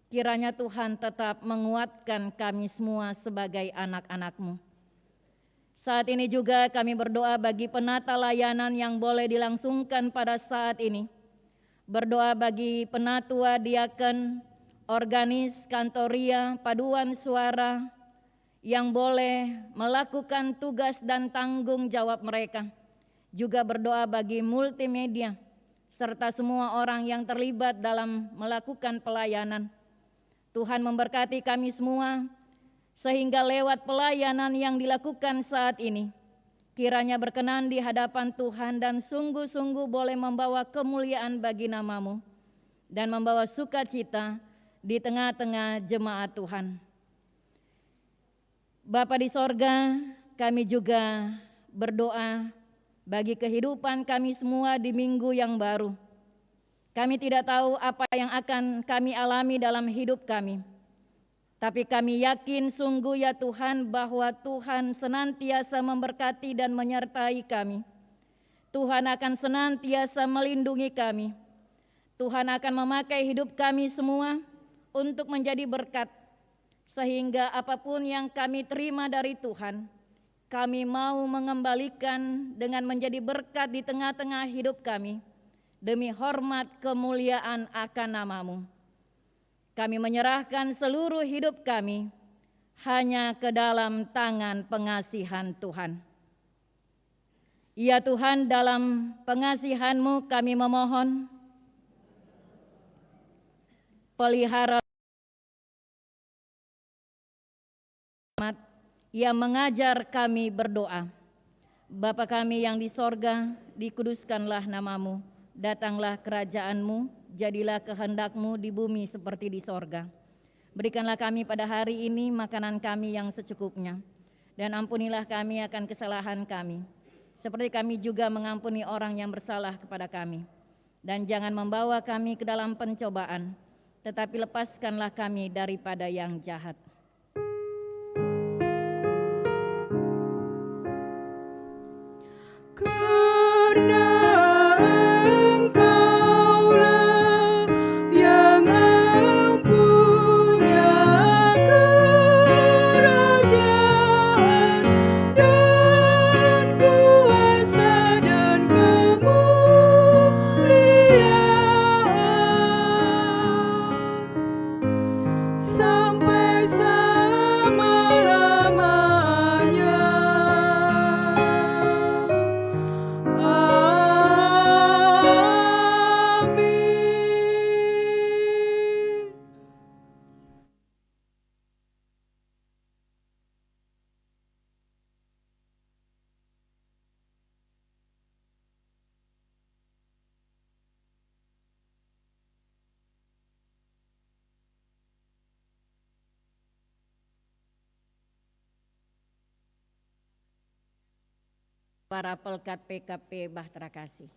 Speaker 3: Kiranya Tuhan tetap menguatkan kami semua sebagai anak-anak-Mu. Saat ini juga kami berdoa bagi penata layanan yang boleh dilangsungkan pada saat ini. Berdoa bagi penatua, diaken, organis, kantoria, paduan suara yang boleh melakukan tugas dan tanggung jawab mereka. Juga berdoa bagi multimedia serta semua orang yang terlibat dalam melakukan pelayanan. Tuhan memberkati kami semua sehingga lewat pelayanan yang dilakukan saat ini, kiranya berkenan di hadapan Tuhan dan sungguh-sungguh boleh membawa kemuliaan bagi nama-Mu dan membawa sukacita di tengah-tengah jemaat Tuhan. Bapa di sorga, kami juga berdoa bagi kehidupan kami semua di minggu yang baru. Kami tidak tahu apa yang akan kami alami dalam hidup kami. Tapi kami yakin sungguh ya Tuhan bahwa Tuhan senantiasa memberkati dan menyertai kami. Tuhan akan senantiasa melindungi kami. Tuhan akan memakai hidup kami semua untuk menjadi berkat. Sehingga apapun yang kami terima dari Tuhan, kami mau mengembalikan dengan menjadi berkat di tengah-tengah hidup kami. Demi hormat kemuliaan akan nama-Mu. Kami menyerahkan seluruh hidup kami hanya ke dalam tangan pengasihan Tuhan. Ya Tuhan, dalam pengasihan-Mu kami memohon, pelihara yang mengajar kami berdoa. Bapa kami yang di sorga, dikuduskanlah nama-Mu. Datanglah kerajaan-Mu, jadilah kehendak-Mu di bumi seperti di sorga. Berikanlah kami pada hari ini makanan kami yang secukupnya. Dan ampunilah kami akan kesalahan kami, seperti kami juga mengampuni orang yang bersalah kepada kami. Dan jangan membawa kami ke dalam pencobaan, tetapi lepaskanlah kami daripada yang jahat. Para pelkat PKP Bahtera Kasih.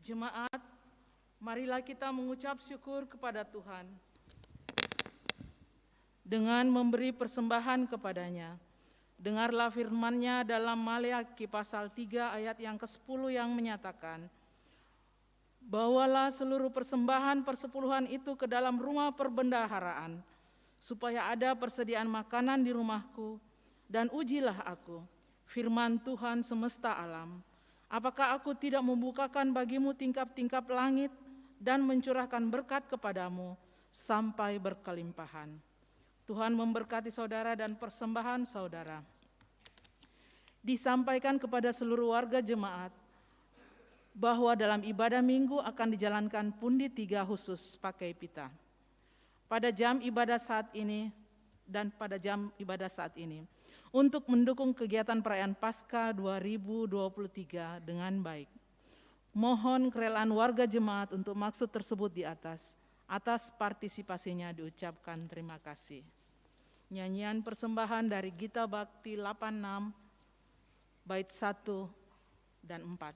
Speaker 7: Jemaat, marilah kita mengucap syukur kepada Tuhan dengan memberi persembahan kepadanya. Dengarlah firman-Nya dalam Maleakhi pasal 3 ayat yang ke-10 yang menyatakan, "Bawalah seluruh persembahan persepuluhan itu ke dalam rumah perbendaharaan, supaya ada persediaan makanan di rumahku, dan ujilah aku, firman Tuhan semesta alam. Apakah aku tidak membukakan bagimu tingkap-tingkap langit dan mencurahkan berkat kepadamu sampai berkelimpahan?" Tuhan memberkati saudara dan persembahan saudara. Disampaikan kepada seluruh warga jemaat bahwa dalam ibadah minggu akan dijalankan pundi 3 khusus pakai pita. Pada jam ibadah saat ini dan pada jam ibadah saat ini, untuk mendukung kegiatan perayaan Paskah 2023 dengan baik. Mohon kerelaan warga jemaat untuk maksud tersebut di atas partisipasinya diucapkan terima kasih. Nyanyian persembahan dari Gita Bakti 86, bait 1 dan 4.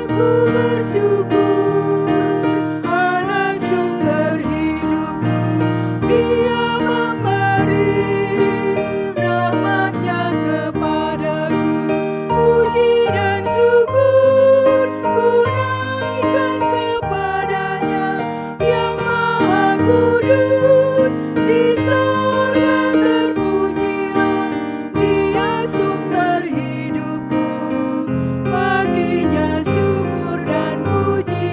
Speaker 8: Aku bersyukur pada sumber hidupku, Dia memberi rahmat-Nya kepadaku. Puji dan syukur ku naikkan kepadanya, yang Maha Kudus di sorga terpujilah, Dia sumber hidupku. Baginya syukur dan puji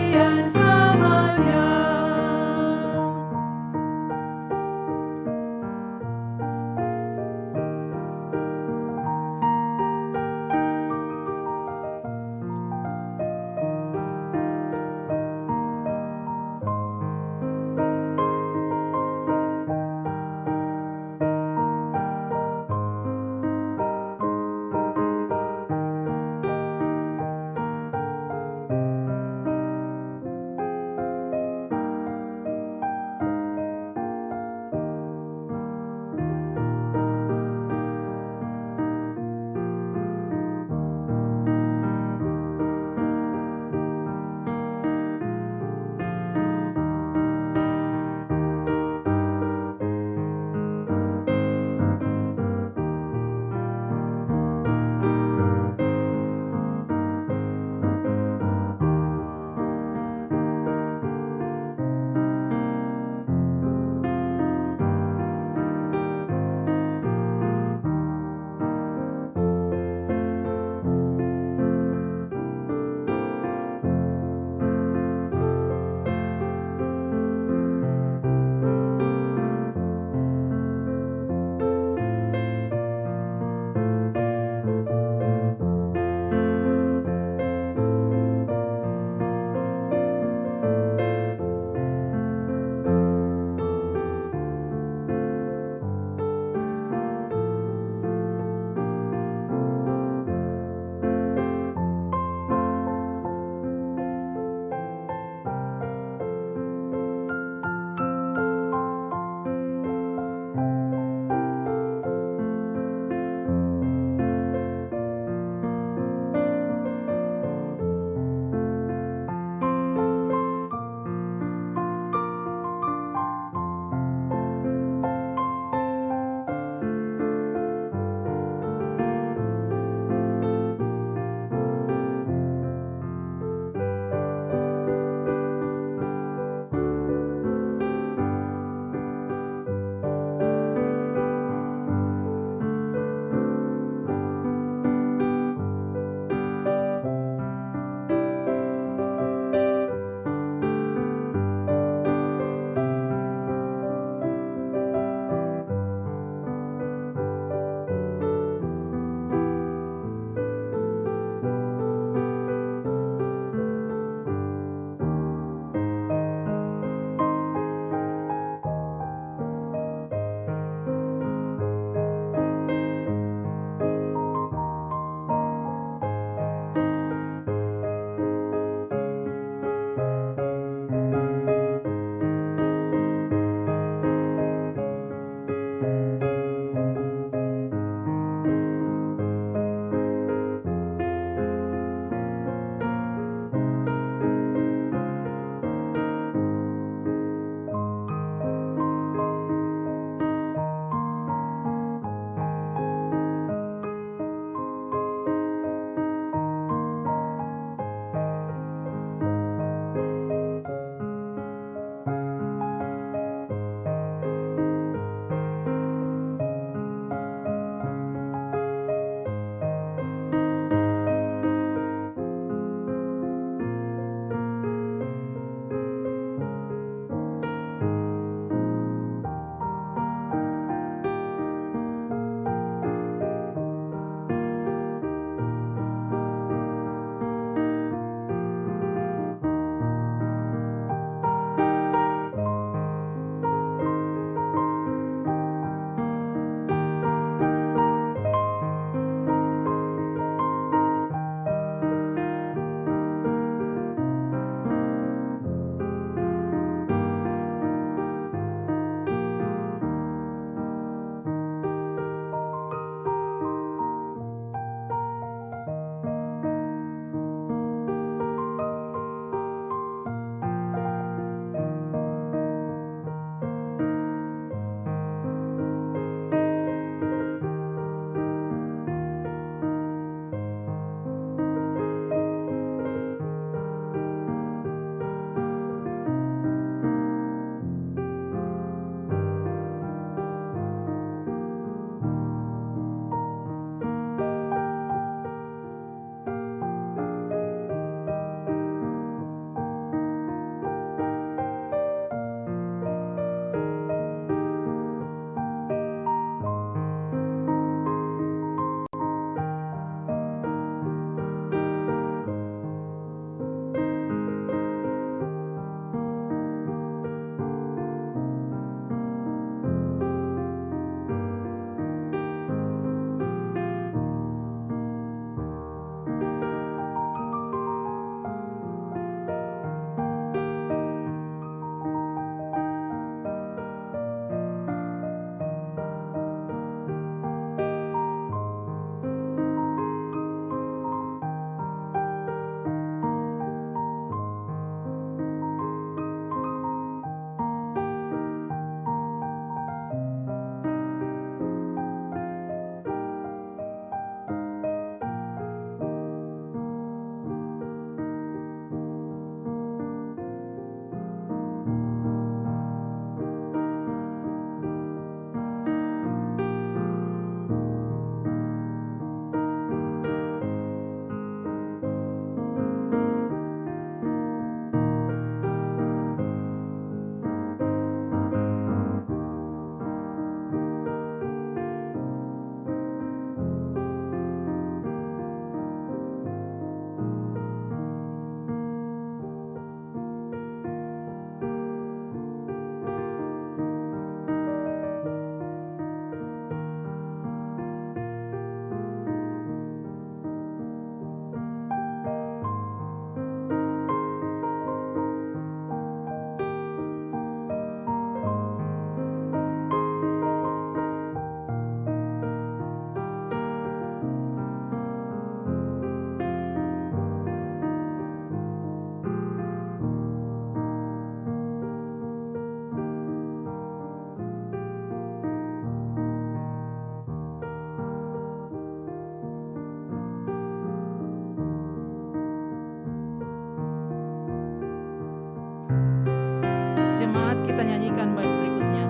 Speaker 7: Jemaat, kita nyanyikan bait berikutnya.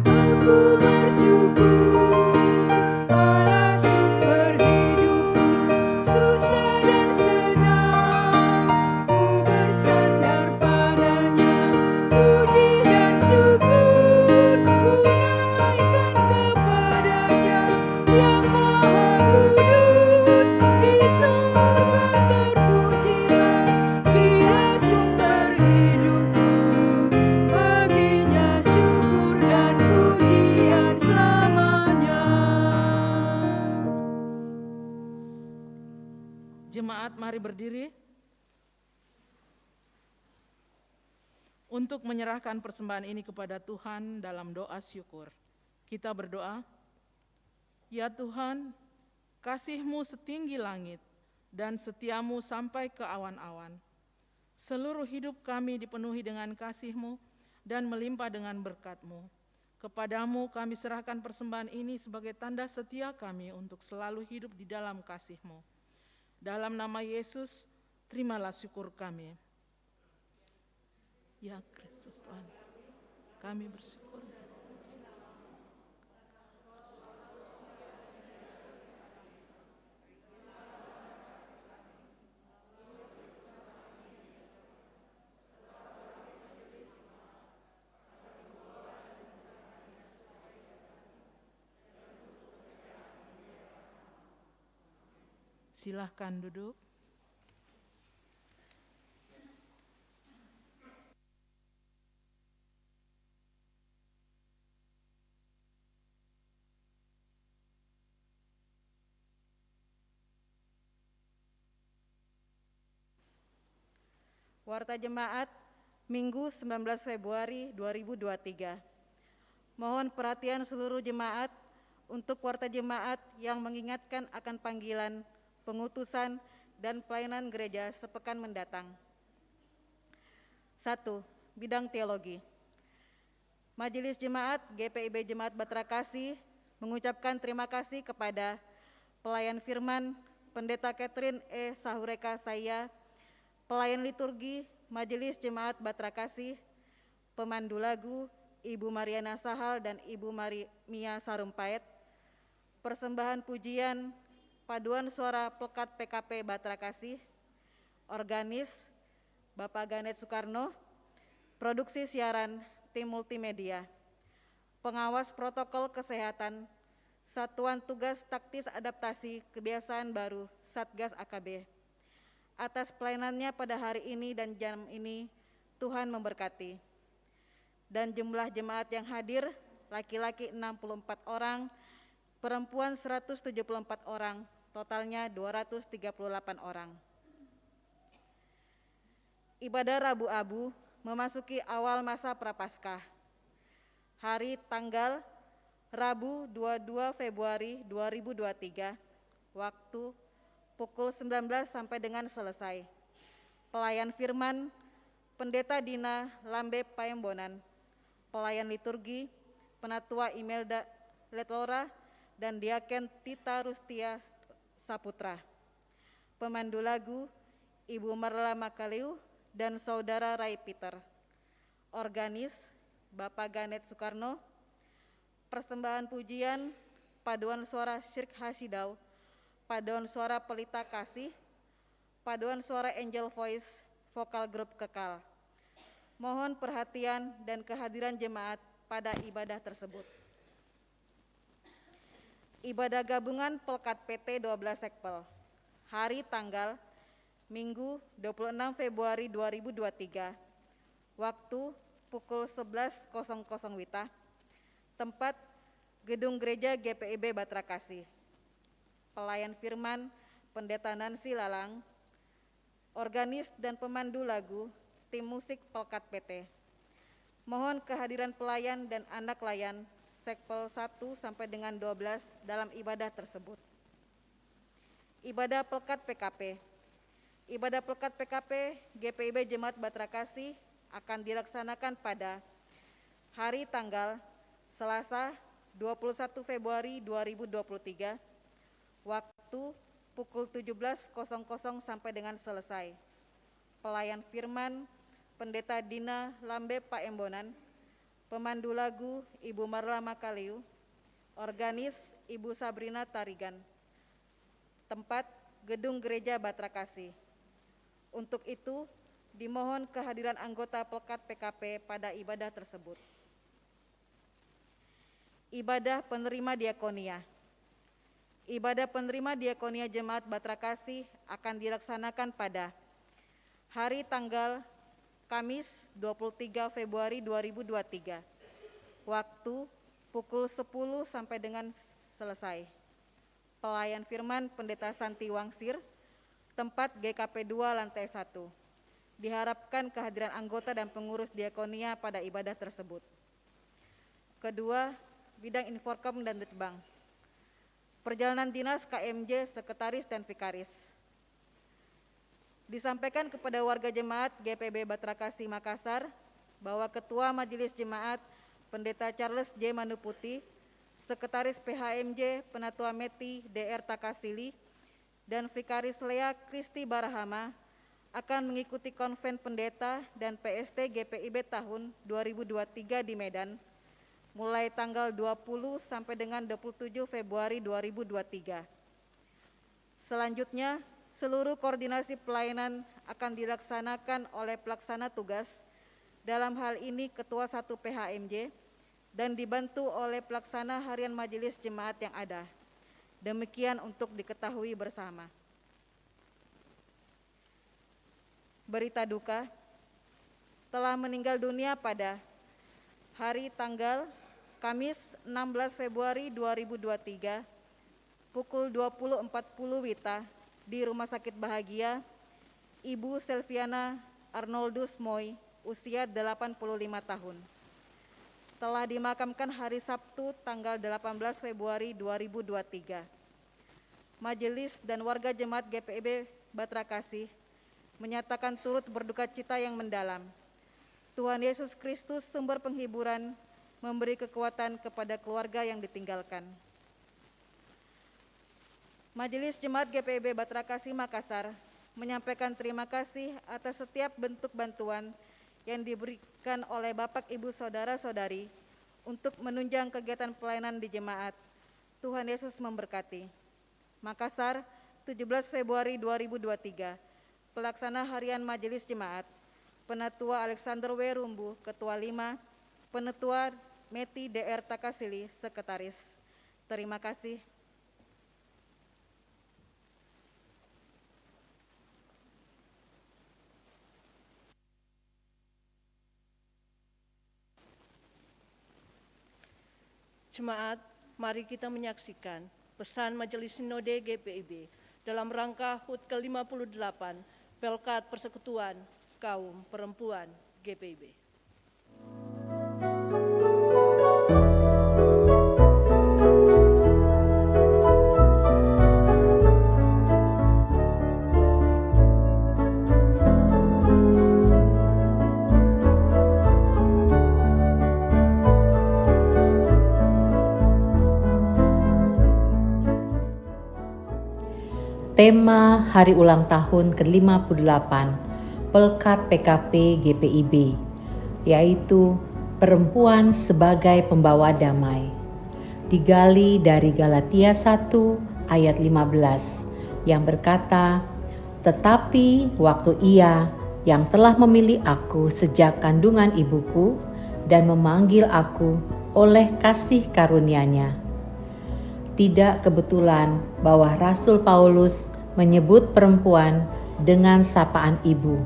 Speaker 8: Aku bersyukur Allah sumber hidupku, susah dan senang ku bersandar padanya, puji dan syukur ku naikkan kepadanya yang maha kudus di surga terpujilah, dia sumber hidupku, baginya syukur dan pujian selamanya.
Speaker 7: Jemaat, mari berdiri untuk menyerahkan persembahan ini kepada Tuhan dalam doa syukur. Kita berdoa, ya Tuhan, kasih-Mu setinggi langit dan setia-Mu sampai ke awan-awan. Seluruh hidup kami dipenuhi dengan kasih-Mu dan melimpah dengan berkat-Mu. Kepadamu kami serahkan persembahan ini sebagai tanda setia kami untuk selalu hidup di dalam kasih-Mu. Dalam nama Yesus, terimalah syukur kami. Ya Kristus Tuhan, kami bersyukur. Silahkan duduk.
Speaker 9: Warta Jemaat, Minggu 19 Februari 2023. Mohon perhatian seluruh jemaat untuk warta jemaat yang mengingatkan akan panggilan, pengutusan, dan pelayanan gereja sepekan mendatang. 1. Bidang teologi. Majelis Jemaat GPIB Jemaat Batra Kasih mengucapkan terima kasih kepada pelayan firman Pendeta Catherine E. Sahureka Saya, pelayan liturgi Majelis Jemaat Batra Kasih, pemandu lagu Ibu Mariana Sahal dan Ibu Mia Sarumpait, persembahan pujian paduan suara Plekat PKP Batra Kasih, organis Bapak Ganet Soekarno, produksi siaran tim multimedia, pengawas protokol kesehatan, Satuan Tugas Taktis Adaptasi Kebiasaan Baru Satgas AKB. Atas pelayanannya pada hari ini dan jam ini, Tuhan memberkati. Dan jumlah jemaat yang hadir, laki-laki 64 orang, perempuan 174 orang, totalnya 238 orang. Ibadah Rabu Abu memasuki awal masa Prapaskah. Hari tanggal Rabu 22 Februari 2023, waktu pukul 19 sampai dengan selesai. Pelayan firman Pendeta Dina Lambe Paembonan, pelayan liturgi Penatua Imelda Letlora dan Diaken Tita Rustia Saputra. Pemandu lagu Ibu Marla Makaliu dan Saudara Rai Peter. Organis Bapak Ganet Soekarno. Persembahan pujian paduan suara Syirk Hasidau, paduan suara Pelita Kasih, paduan suara Angel Voice, vokal grup Kekal. Mohon perhatian dan kehadiran jemaat pada ibadah tersebut. Ibadah gabungan Pelkat PT 12 Sekpel. Hari tanggal Minggu 26 Februari 2023. Waktu pukul 11.00 WITA. Tempat Gedung Gereja GPIB Batra Kasih. Pelayan firman Pendeta Nancy Lalang. Organis dan pemandu lagu tim musik Pelkat PT. Mohon kehadiran pelayan dan anak layan Sekpel 1 sampai dengan 12 dalam ibadah tersebut. Ibadah Pelkat PKP. Ibadah Pelkat PKP GPIB Jemaat Batra Kasih akan dilaksanakan pada hari tanggal Selasa 21 Februari 2023, waktu pukul 17.00 sampai dengan selesai. pelayan firman Pendeta Dina Lambe Paembonan, pemandu lagu Ibu Marla Makaliu, organis Ibu Sabrina Tarigan. Tempat Gedung Gereja Batra Kasih. Untuk itu, dimohon kehadiran anggota Pelkat PKP pada ibadah tersebut. Ibadah penerima diakonia. Ibadah penerima diakonia Jemaat Batra Kasih akan dilaksanakan pada hari tanggal Kamis 23 Februari 2023. Waktu pukul 10 sampai dengan selesai. Pelayan firman Pendeta Santi Wangsir, tempat GKP 2 lantai 1. Diharapkan kehadiran anggota dan pengurus diakonia pada ibadah tersebut. Kedua, bidang Inforkom dan Litbang. Perjalanan dinas KMJ, Sekretaris dan Vikaris. Disampaikan kepada warga jemaat GPIB Batra Kasih Makassar bahwa Ketua Majelis Jemaat Pendeta Charles J. Manuputi, Sekretaris PHMJ Penatua Meti DR Takasili, dan Vikaris Lea Kristi Barahama akan mengikuti konven pendeta dan PST GPIB tahun 2023 di Medan, mulai tanggal 20 sampai dengan 27 Februari 2023. Selanjutnya, seluruh koordinasi pelayanan akan dilaksanakan oleh pelaksana tugas, dalam hal ini Ketua 1 PHMJ, dan dibantu oleh pelaksana harian majelis jemaat yang ada. Demikian untuk diketahui bersama. Berita duka, telah meninggal dunia pada hari tanggal Kamis 16 Februari 2023 pukul 20.40 WITA di Rumah Sakit Bahagia Ibu Selviana Arnoldus Moy, usia 85 tahun. Telah dimakamkan hari Sabtu tanggal 18 Februari 2023. Majelis dan warga jemaat GPIB Batra Kasih menyatakan turut berduka cita yang mendalam. Tuhan Yesus Kristus sumber penghiburan memberi kekuatan kepada keluarga yang ditinggalkan. Majelis Jemaat GPIB Batra Kasih Makassar menyampaikan terima kasih atas setiap bentuk bantuan yang diberikan oleh Bapak Ibu Saudara-saudari untuk menunjang kegiatan pelayanan di jemaat. Tuhan Yesus memberkati. Makassar, 17 Februari 2023. Pelaksana Harian Majelis Jemaat, Penatua Alexander W. Rumbu, Ketua 5, Penatua Meti DR Takasili, Sekretaris. Terima kasih.
Speaker 5: Jemaat, mari kita menyaksikan pesan Majelis Sinode GPIB dalam rangka HUT ke-58 Pelkat Persekutuan Kaum Perempuan GPIB.
Speaker 10: Tema Hari Ulang Tahun ke-58 Pelkat PKP GPIB, yaitu Perempuan sebagai Pembawa Damai. Digali dari Galatia 1 ayat 15 yang berkata, "Tetapi waktu Ia yang telah memilih aku sejak kandungan ibuku dan memanggil aku oleh kasih karunia-Nya." Tidak kebetulan bahwa Rasul Paulus menyebut perempuan dengan sapaan ibu.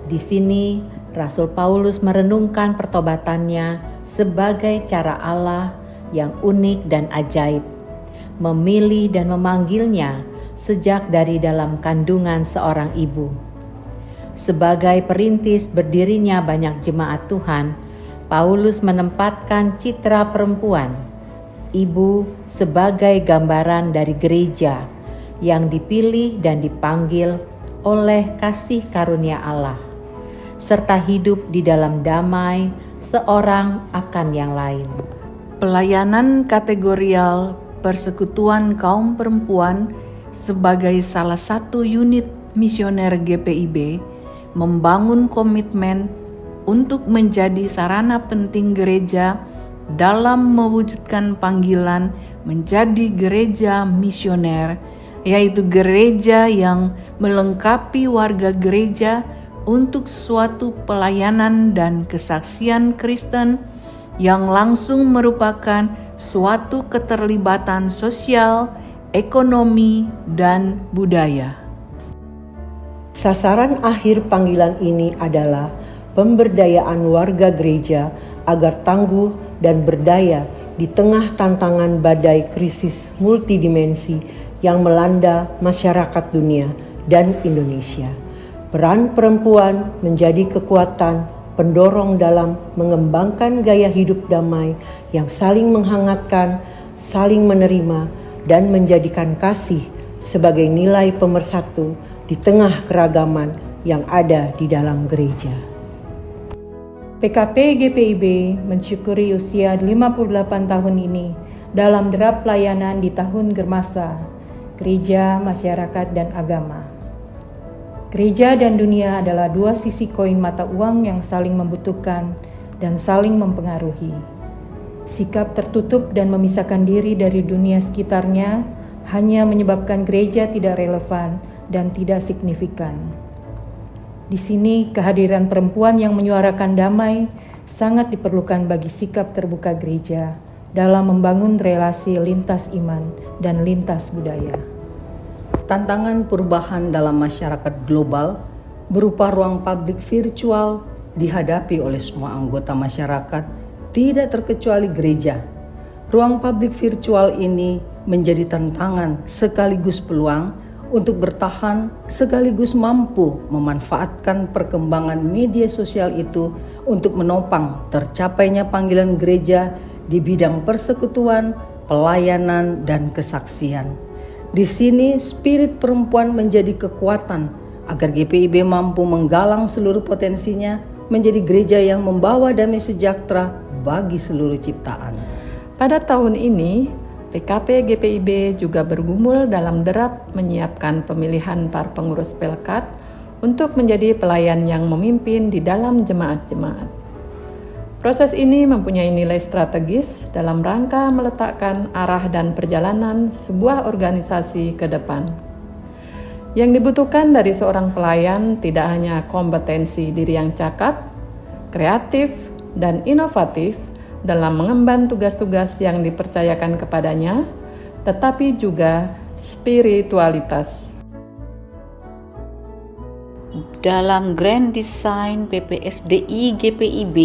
Speaker 10: Di sini Rasul Paulus merenungkan pertobatannya sebagai cara Allah yang unik dan ajaib, memilih dan memanggilnya sejak dari dalam kandungan seorang ibu. Sebagai perintis berdirinya banyak jemaat Tuhan, Paulus menempatkan citra perempuan, ibu, sebagai gambaran dari gereja yang dipilih dan dipanggil oleh kasih karunia Allah, serta hidup di dalam damai seorang akan yang lain.
Speaker 11: Pelayanan kategorial Persekutuan Kaum Perempuan sebagai salah satu unit misioner GPIB membangun komitmen untuk menjadi sarana penting gereja dalam mewujudkan panggilan menjadi gereja misioner, yaitu gereja yang melengkapi warga gereja untuk suatu pelayanan dan kesaksian Kristen yang langsung merupakan suatu keterlibatan sosial, ekonomi, dan budaya.
Speaker 12: Sasaran akhir panggilan ini adalah pemberdayaan warga gereja agar tangguh dan berdaya di tengah tantangan badai krisis multidimensi yang melanda masyarakat dunia dan Indonesia. Peran perempuan menjadi kekuatan pendorong dalam mengembangkan gaya hidup damai yang saling menghangatkan, saling menerima, dan menjadikan kasih sebagai nilai pemersatu di tengah keragaman yang ada di dalam gereja.
Speaker 10: PKP GPIB mensyukuri usia 58 tahun ini dalam derap pelayanan di tahun Germasa, gereja, masyarakat, dan agama. Gereja dan dunia adalah dua sisi koin mata uang yang saling membutuhkan dan saling mempengaruhi. Sikap tertutup dan memisahkan diri dari dunia sekitarnya hanya menyebabkan gereja tidak relevan dan tidak signifikan. Di sini, kehadiran perempuan yang menyuarakan damai sangat diperlukan bagi sikap terbuka gereja dalam membangun relasi lintas iman dan lintas budaya.
Speaker 13: Tantangan perubahan dalam masyarakat global berupa ruang publik virtual dihadapi oleh semua anggota masyarakat, tidak terkecuali gereja. Ruang publik virtual ini menjadi tantangan sekaligus peluang untuk bertahan sekaligus mampu memanfaatkan perkembangan media sosial itu untuk menopang tercapainya panggilan gereja di bidang persekutuan, pelayanan, dan kesaksian. Di sini spirit perempuan menjadi kekuatan agar GPIB mampu menggalang seluruh potensinya menjadi gereja yang membawa damai sejahtera bagi seluruh ciptaan.
Speaker 10: Pada tahun ini, PKP GPIB juga bergumul dalam derap menyiapkan pemilihan para pengurus Pelkat untuk menjadi pelayan yang memimpin di dalam jemaat-jemaat. Proses ini mempunyai nilai strategis dalam rangka meletakkan arah dan perjalanan sebuah organisasi ke depan. Yang dibutuhkan dari seorang pelayan tidak hanya kompetensi diri yang cakap, kreatif, dan inovatif dalam mengemban tugas-tugas yang dipercayakan kepadanya, tetapi juga spiritualitas.
Speaker 14: Dalam Grand Design PPSDI GPIB,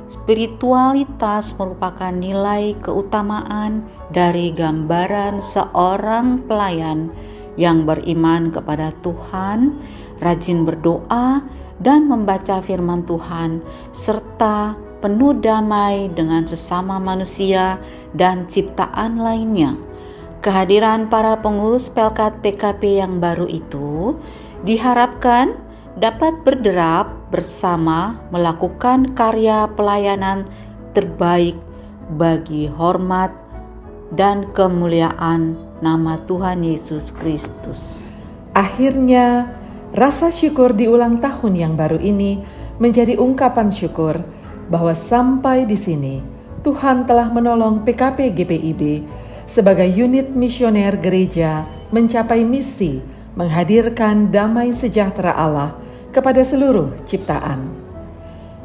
Speaker 14: spiritualitas merupakan nilai keutamaan dari gambaran seorang pelayan yang beriman kepada Tuhan, rajin berdoa, dan membaca firman Tuhan, serta penuh damai dengan sesama manusia dan ciptaan lainnya. Kehadiran para pengurus Pelkat PKP yang baru itu diharapkan dapat berderap bersama melakukan karya pelayanan terbaik bagi hormat dan kemuliaan nama Tuhan Yesus Kristus.
Speaker 15: Akhirnya, rasa syukur di ulang tahun yang baru ini menjadi ungkapan syukur bahwa sampai di sini Tuhan telah menolong PKP GPIB sebagai unit misioner gereja mencapai misi menghadirkan damai sejahtera Allah kepada seluruh ciptaan.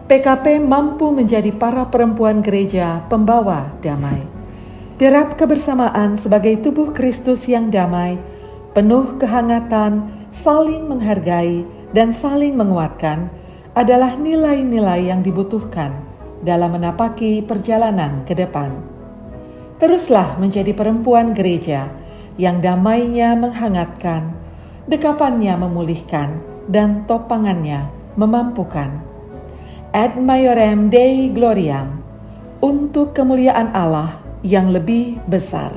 Speaker 15: PKP mampu menjadi para perempuan gereja pembawa damai. Derap kebersamaan sebagai tubuh Kristus yang damai, penuh kehangatan, saling menghargai, dan saling menguatkan adalah nilai-nilai yang dibutuhkan dalam menapaki perjalanan ke depan. Teruslah menjadi perempuan gereja yang damainya menghangatkan, dekapannya memulihkan, dan topangannya memampukan. Ad Maiorem Dei Gloriam, untuk kemuliaan Allah yang lebih besar.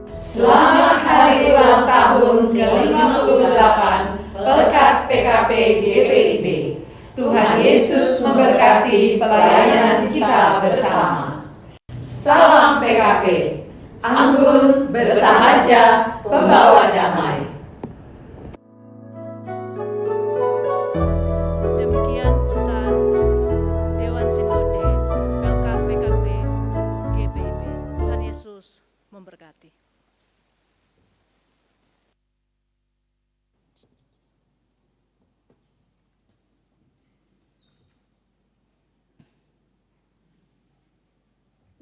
Speaker 2: Selamat hari ulang tahun ke-58 Pelkat PKP GPIB. Tuhan Yesus memberkati pelayanan kita bersama. Salam PKP, anggun, bersahaja, pembawa damai.
Speaker 5: memberkati.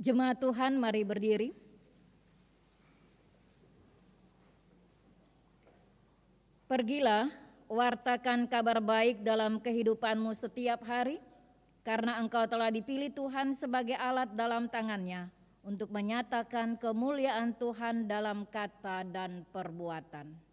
Speaker 3: Jemaat Tuhan, mari berdiri. Pergilah, wartakan kabar baik dalam kehidupanmu setiap hari, karena engkau telah dipilih Tuhan sebagai alat dalam tangannya untuk menyatakan kemuliaan Tuhan dalam kata dan perbuatan.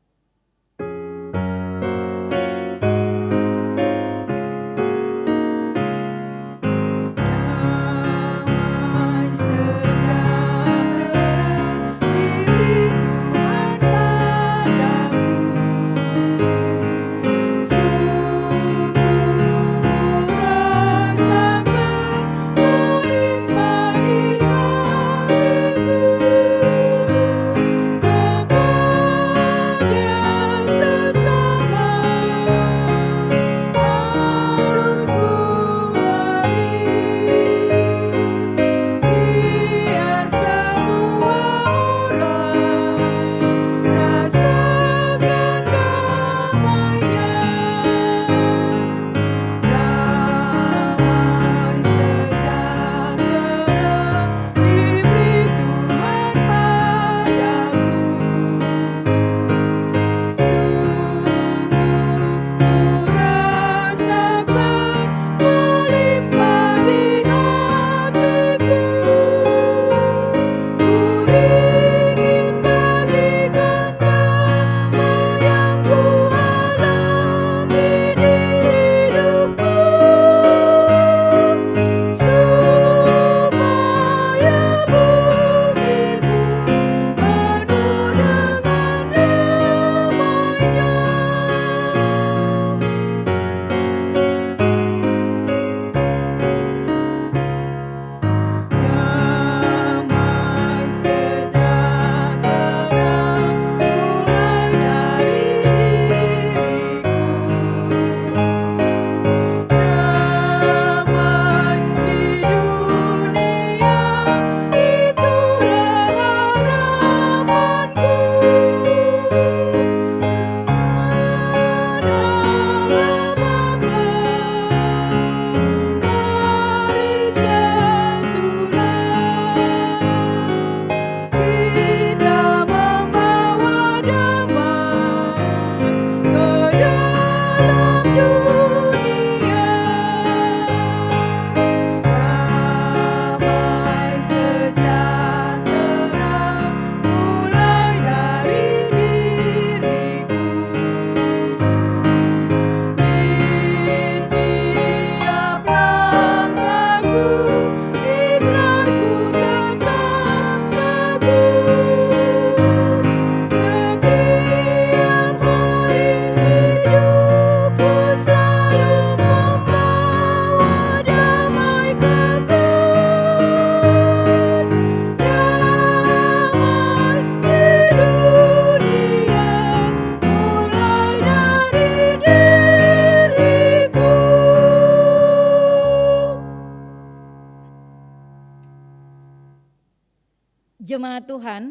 Speaker 3: Jemaat Tuhan,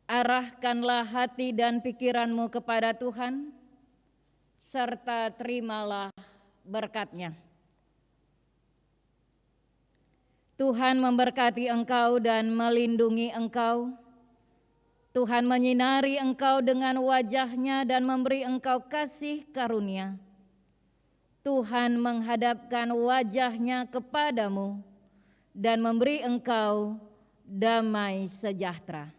Speaker 3: arahkanlah hati dan pikiranmu kepada Tuhan, serta terimalah berkat-Nya. Tuhan memberkati engkau dan melindungi engkau. Tuhan menyinari engkau dengan wajah-Nya dan memberi engkau kasih karunia. Tuhan menghadapkan wajah-Nya kepadamu dan memberi engkau damai sejahtera.